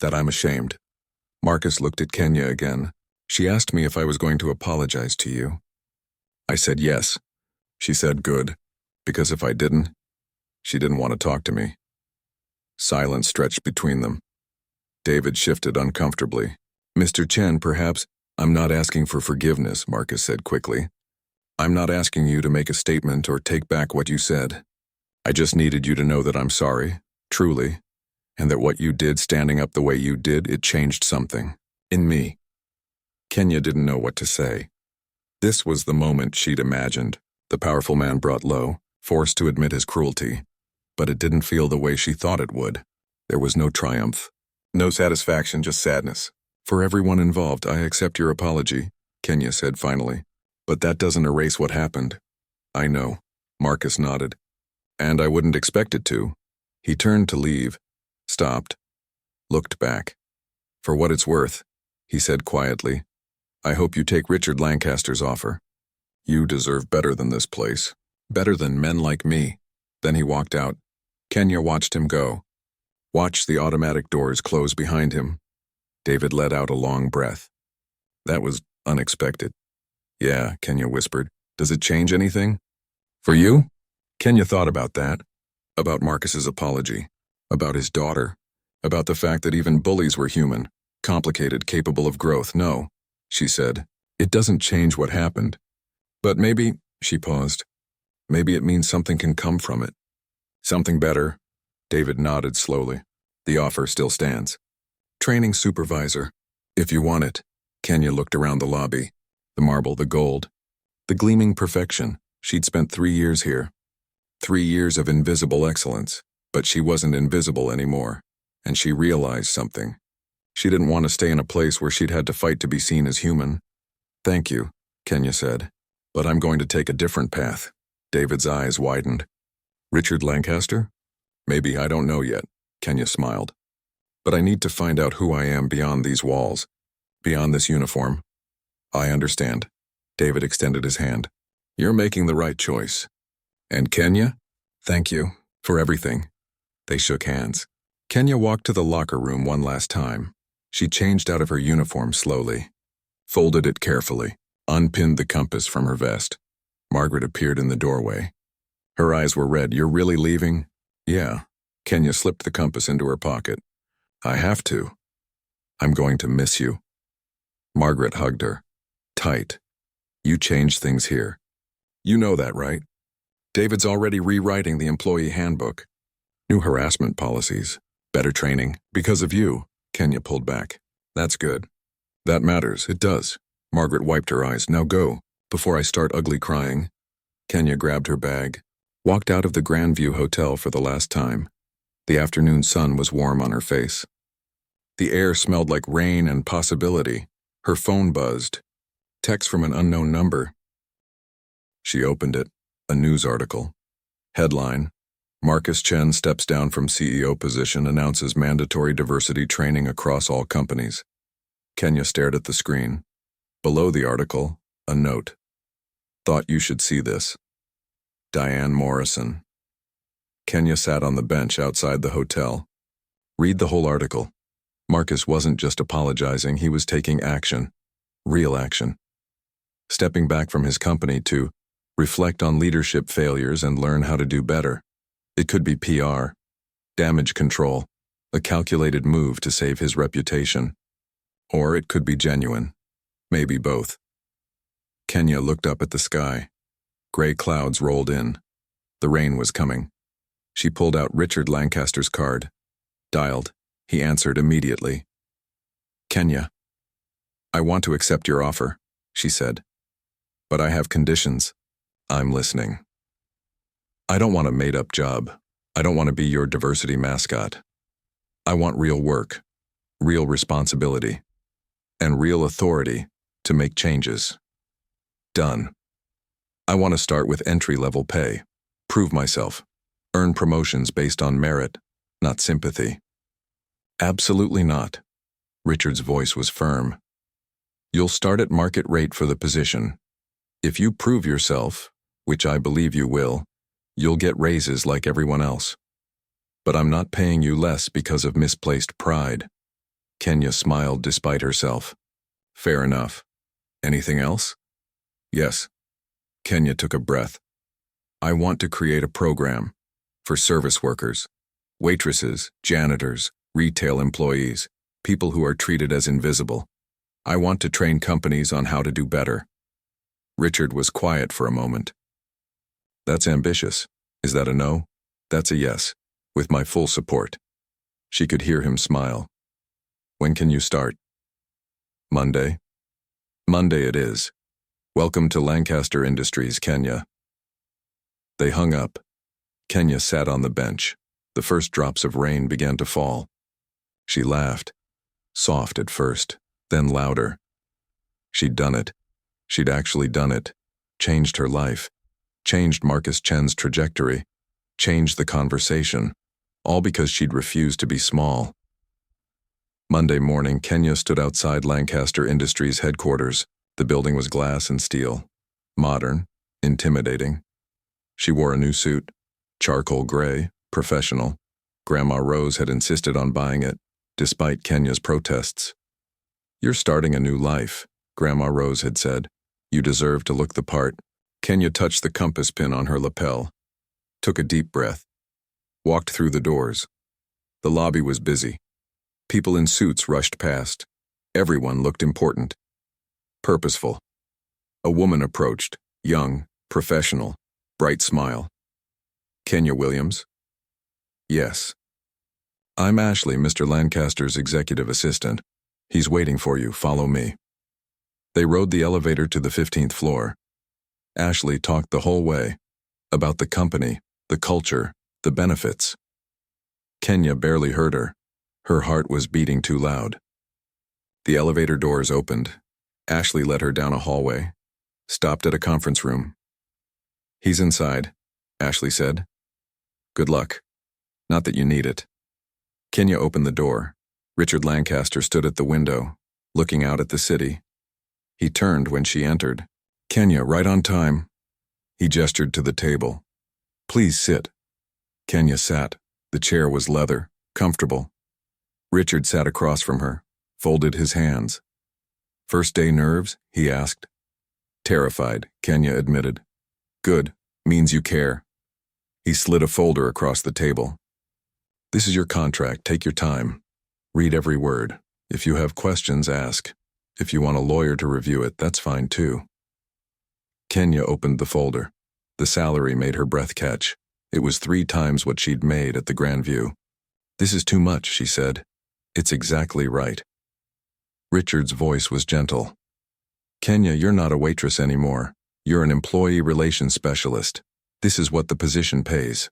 That I'm ashamed. Marcus looked at Kenya again. She asked me if I was going to apologize to you. I said yes. She said good. Because if I didn't, she didn't want to talk to me. Silence stretched between them. David shifted uncomfortably. Mr. Chen, perhaps... I'm not asking for forgiveness, Marcus said quickly. I'm not asking you to make a statement or take back what you said. I just needed you to know that I'm sorry, truly, and that what you did standing up the way you did, it changed something. In me. Kenya didn't know what to say. This was the moment she'd imagined. The powerful man brought low, forced to admit his cruelty. But it didn't feel the way she thought it would. There was no triumph. No satisfaction, just sadness. For everyone involved, I accept your apology, Kenya said finally. But that doesn't erase what happened. I know, Marcus nodded. And I wouldn't expect it to. He turned to leave, stopped, looked back. For what it's worth, he said quietly, I hope you take Richard Lancaster's offer. You deserve better than this place, better than men like me. Then he walked out. Kenya watched him go. Watched the automatic doors close behind him. David let out a long breath. That was unexpected. Yeah, Kenya whispered. Does it change anything? For you? Kenya thought about that. About Marcus's apology. About his daughter. About the fact that even bullies were human. Complicated, capable of growth. No, she said. It doesn't change what happened. But maybe, she paused, maybe it means something can come from it. Something better. David nodded slowly. The offer still stands. Training supervisor. If you want it. Kenya looked around the lobby. The marble, the gold. The gleaming perfection. She'd spent 3 years here. 3 years of invisible excellence. But she wasn't invisible anymore. And she realized something. She didn't want to stay in a place where she'd had to fight to be seen as human. Thank you, Kenya said. But I'm going to take a different path. David's eyes widened. Richard Lancaster? Maybe, I don't know yet, Kenya smiled. But I need to find out who I am beyond these walls, beyond this uniform. I understand. David extended his hand. You're making the right choice. And Kenya? Thank you for everything. They shook hands. Kenya walked to the locker room one last time. She changed out of her uniform slowly, folded it carefully, unpinned the compass from her vest. Margaret appeared in the doorway. Her eyes were red. You're really leaving? Yeah. Kenya slipped the compass into her pocket. I have to. I'm going to miss you. Margaret hugged her. Tight. You changed things here. You know that, right? David's already rewriting the employee handbook. New harassment policies. Better training. Because of you. Kenya pulled back. That's good. That matters. It does. Margaret wiped her eyes. Now go, before I start ugly crying. Kenya grabbed her bag, walked out of the Grandview Hotel for the last time. The afternoon sun was warm on her face. The air smelled like rain and possibility. Her phone buzzed. Text from an unknown number. She opened it. A news article. Headline: Marcus Chen steps down from CEO position, announces mandatory diversity training across all companies. Kenya stared at the screen. Below the article, a note. Thought you should see this. Diane Morrison. Kenya sat on the bench outside the hotel. Read the whole article. Marcus wasn't just apologizing, he was taking action. Real action. Stepping back from his company to reflect on leadership failures and learn how to do better. It could be PR, damage control, a calculated move to save his reputation. Or it could be genuine. Maybe both. Kenya looked up at the sky. Gray clouds rolled in. The rain was coming. She pulled out Richard Lancaster's card. Dialed. He answered immediately. Kenya, I want to accept your offer, she said. But I have conditions. I'm listening. I don't want a made-up job. I don't want to be your diversity mascot. I want real work, real responsibility, and real authority to make changes. Done. I want to start with entry-level pay, prove myself, earn promotions based on merit, not sympathy. Absolutely not. Richard's voice was firm. You'll start at market rate for the position. If you prove yourself, which I believe you will, you'll get raises like everyone else. But I'm not paying you less because of misplaced pride. Kenya smiled despite herself. Fair enough. Anything else? Yes. Kenya took a breath. I want to create a program for service workers, waitresses, janitors, retail employees, people who are treated as invisible. I want to train companies on how to do better. Richard was quiet for a moment. That's ambitious. Is that a no? That's a yes, with my full support. She could hear him smile. When can you start? Monday. Monday it is. Welcome to Lancaster Industries, Kenya. They hung up. Kenya sat on the bench. The first drops of rain began to fall. She laughed, soft at first, Then louder. She'd done it. She'd actually done it. Changed her life. Changed Marcus Chen's trajectory. Changed the conversation. All because she'd refused to be small. Monday morning, Kenya stood outside Lancaster Industries headquarters. The building was glass and steel. Modern. Intimidating. She wore a new suit. Charcoal gray. Professional. Grandma Rose had insisted on buying it, despite Kenya's protests. "You're starting a new life," Grandma Rose had said. "You deserve to look the part." Kenya touched the compass pin on her lapel, took a deep breath, walked through the doors. The lobby was busy. People in suits rushed past. Everyone looked important. Purposeful. A woman approached, young, professional, bright smile. "Kenya Williams?" "Yes." "I'm Ashley, Mr. Lancaster's executive assistant. He's waiting for you. Follow me." They rode the elevator to the 15th floor. Ashley talked the whole way about the company, the culture, the benefits. Kenya barely heard her. Her heart was beating too loud. The elevator doors opened. Ashley led her down a hallway, stopped at a conference room. "He's inside," Ashley said. "Good luck. Not that you need it." Kenya opened the door. Richard Lancaster stood at the window, looking out at the city. He turned when she entered. "Kenya, right on time." He gestured to the table. "Please sit." Kenya sat. The chair was leather, comfortable. Richard sat across from her, folded his hands. "First day nerves?" he asked. "Terrified," Kenya admitted. "Good. Means you care." He slid a folder across the table. "This is your contract. Take your time. Read every word. If you have questions, ask. If you want a lawyer to review it, that's fine too." Kenya opened the folder. The salary made her breath catch. It was 3 times what she'd made at the Grandview. "This is too much," she said. "It's exactly right." Richard's voice was gentle. "Kenya, you're not a waitress anymore. You're an employee relations specialist. This is what the position pays."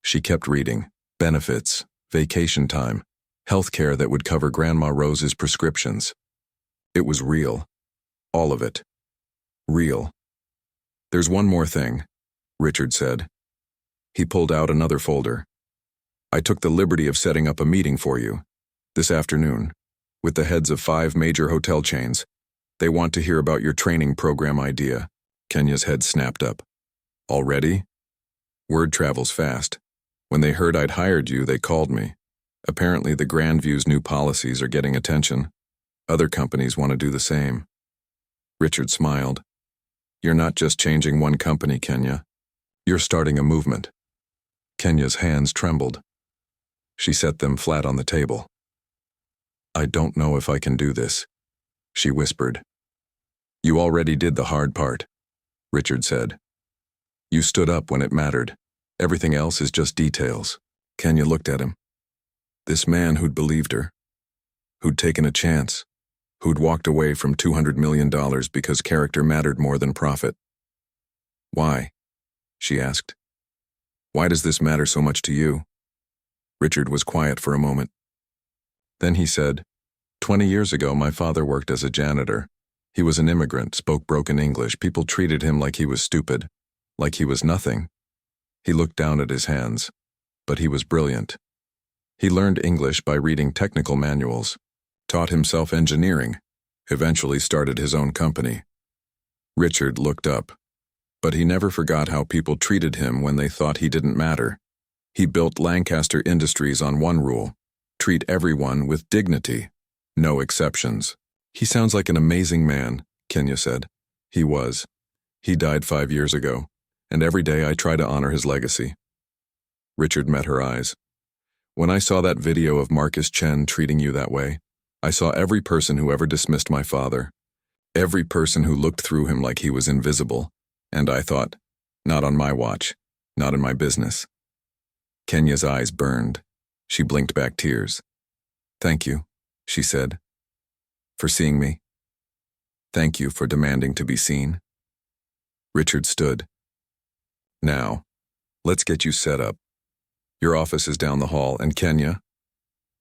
She kept reading. Benefits, vacation time, health care that would cover Grandma Rose's prescriptions. It was real. All of it. Real. "There's one more thing," Richard said. He pulled out another folder. "I took the liberty of setting up a meeting for you this afternoon with the heads of 5 major hotel chains. They want to hear about your training program idea." Kenya's head snapped up. "Already?" "Word travels fast. When they heard I'd hired you, they called me. Apparently the Grandview's new policies are getting attention. Other companies want to do the same." Richard smiled. "You're not just changing one company, Kenya. You're starting a movement." Kenya's hands trembled. She set them flat on the table. "I don't know if I can do this," she whispered. "You already did the hard part," Richard said. "You stood up when it mattered. Everything else is just details." Kenya looked at him. This man who'd believed her, who'd taken a chance, who'd walked away from $200 million because character mattered more than profit. "Why?" she asked. "Why does this matter so much to you?" Richard was quiet for a moment. Then he said, 20 years ago, my father worked as a janitor. He was an immigrant, spoke broken English. People treated him like he was stupid, like he was nothing. He looked down at his hands, but he was brilliant. He learned English by reading technical manuals, taught himself engineering, eventually started his own company." Richard looked up, but he never forgot how people treated him when they thought he didn't matter. He built Lancaster Industries on one rule: treat everyone with dignity, no exceptions. "He sounds like an amazing man," Kenya said. "He was. He died 5 years ago, and every day I try to honor his legacy." Richard met her eyes. "When I saw that video of Marcus Chen treating you that way, I saw every person who ever dismissed my father, every person who looked through him like he was invisible, and I thought, not on my watch, not in my business." Kenya's eyes burned. She blinked back tears. "Thank you," she said, "for seeing me. Thank you for demanding to be seen." Richard stood. "Now, let's get you set up. Your office is down the hall, and Kenya,"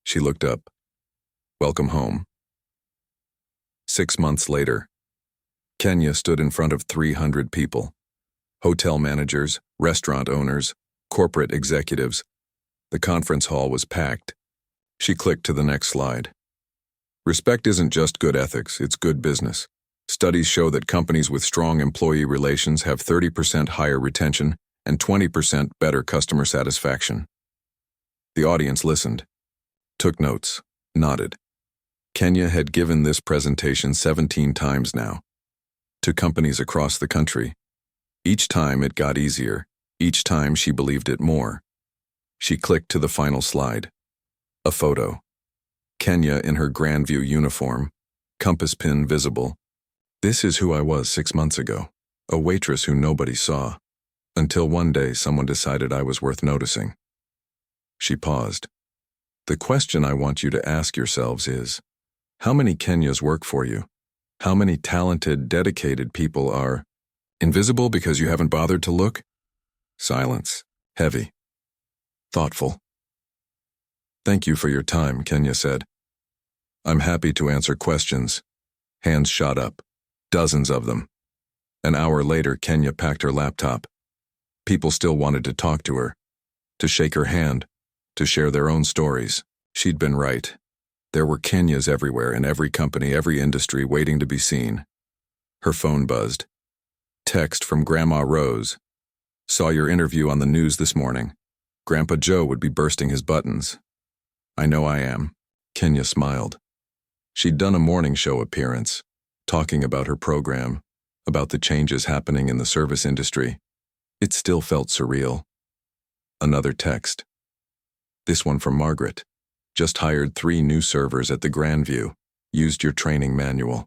she looked up, "welcome home." 6 months later, Kenya stood in front of 300 people. Hotel managers, restaurant owners, corporate executives. The conference hall was packed. She clicked to the next slide. Respect isn't just good ethics, it's good business. Studies show that companies with strong employee relations have 30% higher retention and 20% better customer satisfaction. The audience listened, took notes, nodded. Kenya had given this presentation 17 times now, to companies across the country. Each time it got easier, each time she believed it more. She clicked to the final slide. A photo. Kenya in her Grandview uniform, compass pin visible. This is who I was 6 months ago, a waitress who nobody saw, until one day someone decided I was worth noticing. She paused. The question I want you to ask yourselves is, how many Kenyas work for you? How many talented, dedicated people are invisible because you haven't bothered to look? Silence. Heavy. Thoughtful. Thank you for your time, Kenya said. I'm happy to answer questions. Hands shot up. Dozens of them. An hour later, Kenya packed her laptop. People still wanted to talk to her, to shake her hand, to share their own stories. She'd been right. There were Kenyas everywhere, in every company, every industry, waiting to be seen. Her phone buzzed. Text from Grandma Rose. Saw your interview on the news this morning. Grandpa Joe would be bursting his buttons. I know I am. Kenya smiled. She'd done a morning show appearance, talking about her program, about the changes happening in the service industry. It still felt surreal. Another text. This one from Margaret. Just hired 3 new servers at the Grandview. Used your training manual.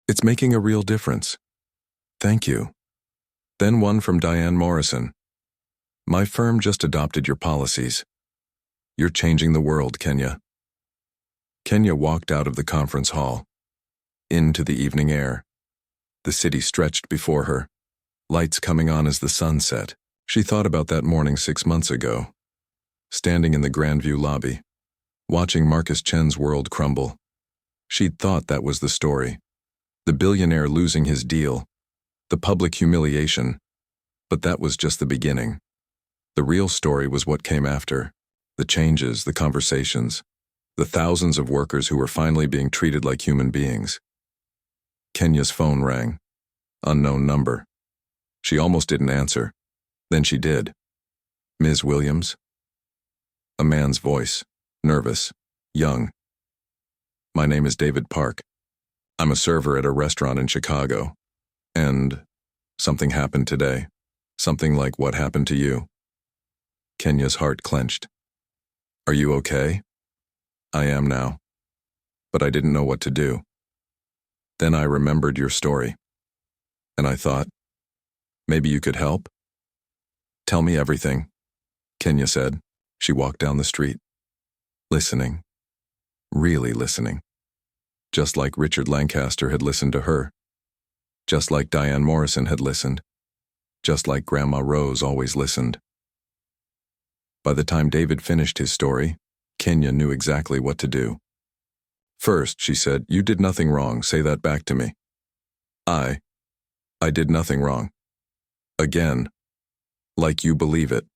It's making a real difference. Thank you. Then one from Diane Morrison. My firm just adopted your policies. You're changing the world, Kenya. Kenya walked out of the conference hall, into the evening air. The city stretched before her, lights coming on as the sun set. She thought about that morning 6 months ago, standing in the Grandview lobby, watching Marcus Chen's world crumble. She'd thought that was the story. The billionaire losing his deal, the public humiliation. But that was just the beginning. The real story was what came after. The changes, the conversations, the thousands of workers who were finally being treated like human beings. Kenya's phone rang. Unknown number. She almost didn't answer. Then she did. Ms. Williams? A man's voice, nervous, young. My name is David Park. I'm a server at a restaurant in Chicago. And something happened today. Something like what happened to you. Kenya's heart clenched. Are you okay? I am now. But I didn't know what to do. Then I remembered your story. And I thought, maybe you could help? Tell me everything, Kenya said. She walked down the street. Listening. Really listening. Just like Richard Lancaster had listened to her. Just like Diane Morrison had listened. Just like Grandma Rose always listened. By the time David finished his story, Kenya knew exactly what to do. First, she said, you did nothing wrong. Say that back to me. I did nothing wrong. Again. Like you believe it.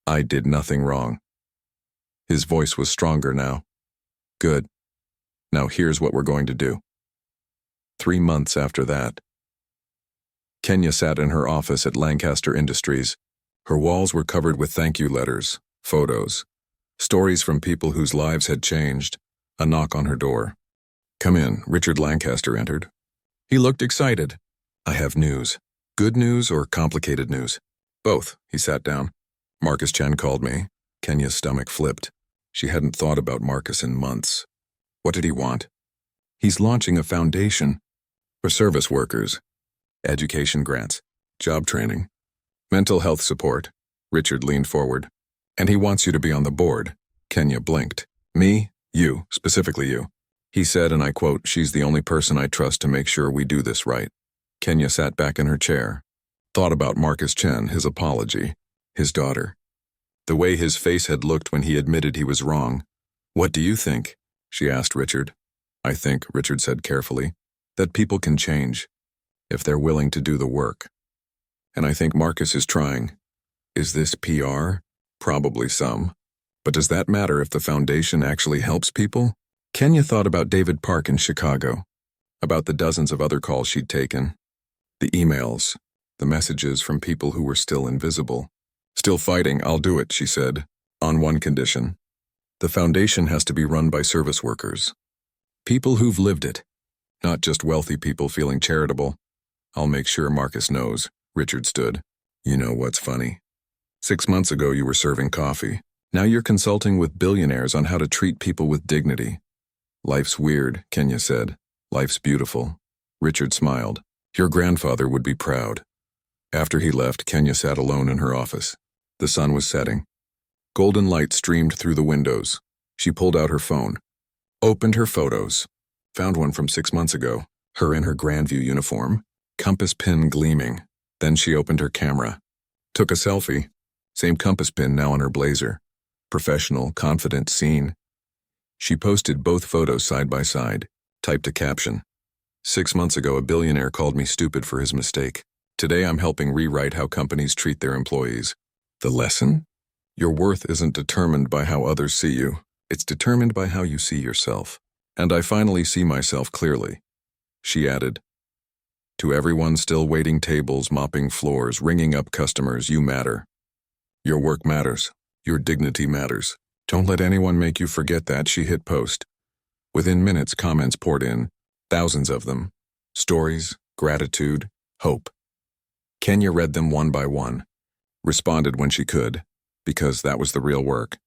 I did nothing wrong. His voice was stronger now. Good. Now here's what we're going to do. 3 months after that, Kenya sat in her office at Lancaster Industries. Her walls were covered with thank you letters, photos, stories from people whose lives had changed. A knock on her door. Come in, Richard Lancaster entered. He looked excited. I have news. Good news or complicated news? Both. He sat down. Marcus Chen called me. Kenya's stomach flipped. She hadn't thought about Marcus in months. What did he want? He's launching a foundation for service workers. Education grants, job training, mental health support. Richard leaned forward. And he wants you to be on the board. Kenya blinked. Me? You, specifically you. He said, and I quote, she's the only person I trust to make sure we do this right. Kenya sat back in her chair, thought about Marcus Chen, his apology, his daughter. The way his face had looked when he admitted he was wrong. What do you think? She asked Richard. I think, Richard said carefully, that people can change if they're willing to do the work. And I think Marcus is trying. Is this PR? Probably some. But does that matter if the foundation actually helps people? Kenya thought about David Park in Chicago, about the dozens of other calls she'd taken, the emails, the messages from people who were still invisible. Still fighting, I'll do it, she said, on one condition. The foundation has to be run by service workers. People who've lived it, not just wealthy people feeling charitable. I'll make sure Marcus knows, Richard stood. You know what's funny? 6 months ago you were serving coffee. Now you're consulting with billionaires on how to treat people with dignity. Life's weird, Kenya said. Life's beautiful. Richard smiled. Your grandfather would be proud. After he left, Kenya sat alone in her office. The sun was setting. Golden light streamed through the windows. She pulled out her phone, opened her photos, found one from 6 months ago, her in her Grandview uniform, compass pin gleaming. Then she opened her camera, took a selfie, same compass pin now on her blazer. Professional, confident, seen. She posted both photos side by side, typed a caption. 6 months ago, a billionaire called me stupid for his mistake. Today, I'm helping rewrite how companies treat their employees. The lesson? Your worth isn't determined by how others see you. It's determined by how you see yourself. And I finally see myself clearly. She added, to everyone still waiting tables, mopping floors, ringing up customers, you matter. Your work matters. Your dignity matters. Don't let anyone make you forget that, she hit post. Within minutes, comments poured in, thousands of them. Stories, gratitude, hope. Kenya read them one by one, responded when she could, because that was the real work.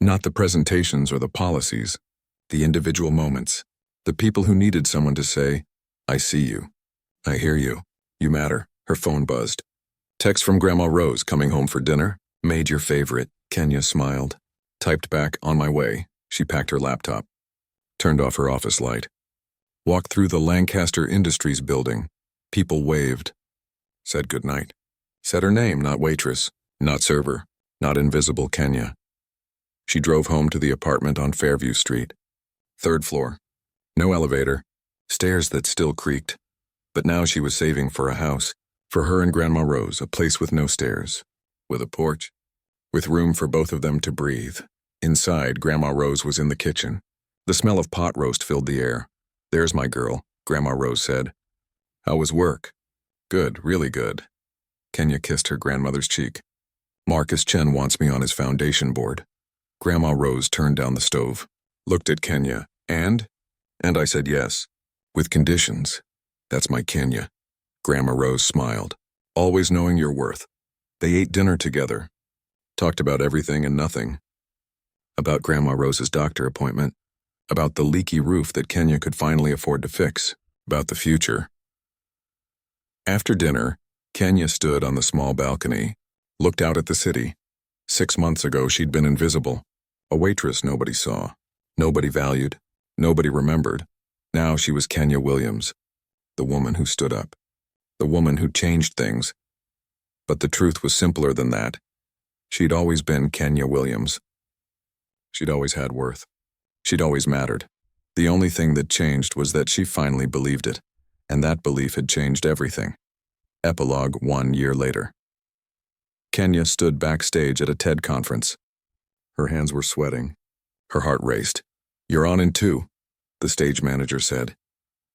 Not the presentations or the policies, the individual moments, the people who needed someone to say, I see you. I hear you. You matter. Her phone buzzed. Text from Grandma Rose coming home for dinner. Made your favorite. Kenya smiled. Typed back, on my way. She packed her laptop. Turned off her office light. Walked through the Lancaster Industries building. People waved. Said goodnight. Said her name, not waitress, not server, not invisible Kenya. She drove home to the apartment on Fairview Street. 3rd floor. No elevator. Stairs that still creaked. But now she was saving for a house. For her and Grandma Rose, a place with no stairs. With a porch. With room for both of them to breathe. Inside, Grandma Rose was in the kitchen. The smell of pot roast filled the air. There's my girl, Grandma Rose said. How was work? Good, really good. Kenya kissed her grandmother's cheek. Marcus Chen wants me on his foundation board. Grandma Rose turned down the stove, looked at Kenya, and I said yes. With conditions. That's my Kenya. Grandma Rose smiled, always knowing your worth. They ate dinner together, talked about everything and nothing. About Grandma Rose's doctor appointment, about the leaky roof that Kenya could finally afford to fix, about the future. After dinner, Kenya stood on the small balcony, looked out at the city. 6 months ago, she'd been invisible, a waitress nobody saw, nobody valued, nobody remembered. Now she was Kenya Williams, the woman who stood up, the woman who changed things. But the truth was simpler than that. She'd always been Kenya Williams. She'd always had worth. She'd always mattered. The only thing that changed was that she finally believed it, and that belief had changed everything. Epilogue 1 year later. Kenya stood backstage at a TED conference. Her hands were sweating. Her heart raced. You're on in 2, the stage manager said.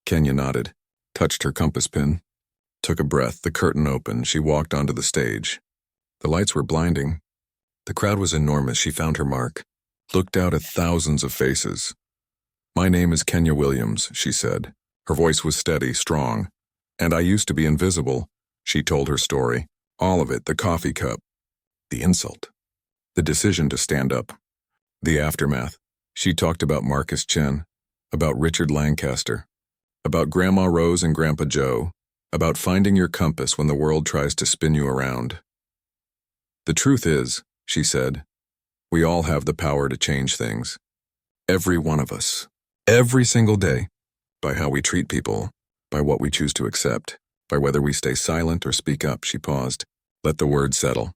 Kenya nodded, touched her compass pin, took a breath. The curtain opened. She walked onto the stage. The lights were blinding. The crowd was enormous. She found her mark, looked out at thousands of faces. My name is Kenya Williams, she said. Her voice was steady, strong. And I used to be invisible. She told her story. All of it, the coffee cup, the insult, the decision to stand up, the aftermath. She talked about Marcus Chen, about Richard Lancaster, about Grandma Rose and Grandpa Joe, about finding your compass when the world tries to spin you around. The truth is, she said, we all have the power to change things. Every one of us. Every single day. By how we treat people, by what we choose to accept, by whether we stay silent or speak up. She paused. Let the words settle.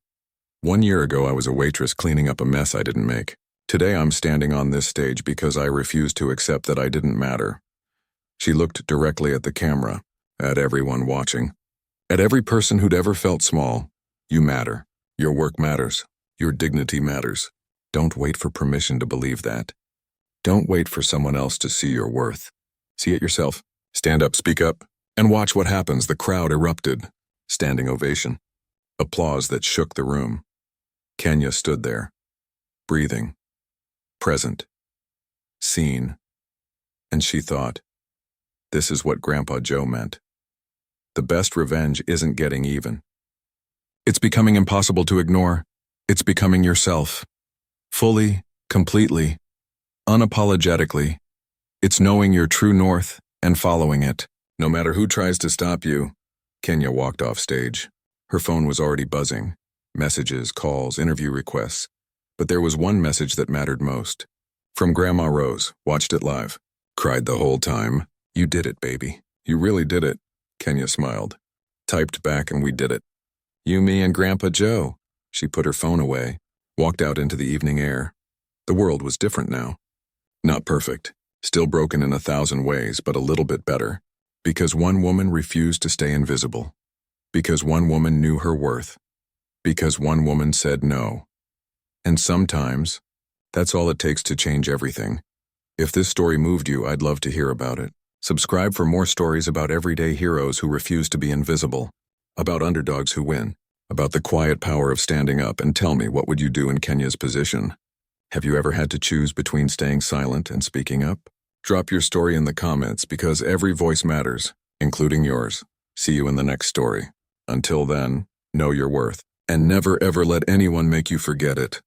1 year ago, I was a waitress cleaning up a mess I didn't make. Today, I'm standing on this stage because I refuse to accept that I didn't matter. She looked directly at the camera, at everyone watching, at every person who'd ever felt small. You matter. Your work matters. Your dignity matters. Don't wait for permission to believe that. Don't wait for someone else to see your worth. See it yourself. Stand up, speak up, and watch what happens. The crowd erupted. Standing ovation. Applause that shook the room. Kenya stood there, breathing, present, seen, and she thought, this is what Grandpa Joe meant. The best revenge isn't getting even. It's becoming impossible to ignore. It's becoming yourself. Fully, completely, unapologetically. It's knowing your true north and following it. No matter who tries to stop you. Kenya walked off stage. Her phone was already buzzing. Messages, calls, interview requests. But there was one message that mattered most. From Grandma Rose, watched it live. Cried the whole time. You did it, baby. You really did it. Kenya smiled. Typed back and we did it. You, me, and Grandpa Joe. She put her phone away, walked out into the evening air. The world was different now. Not perfect. Still broken in 1,000 ways, but a little bit better. Because one woman refused to stay invisible. Because one woman knew her worth. Because one woman said no. And sometimes, that's all it takes to change everything. If this story moved you, I'd love to hear about it. Subscribe for more stories about everyday heroes who refuse to be invisible. About underdogs who win. About the quiet power of standing up, and tell me, what would you do in Kenya's position? Have you ever had to choose between staying silent and speaking up? Drop your story in the comments because every voice matters, including yours. See you in the next story. Until then, know your worth, and never ever let anyone make you forget it.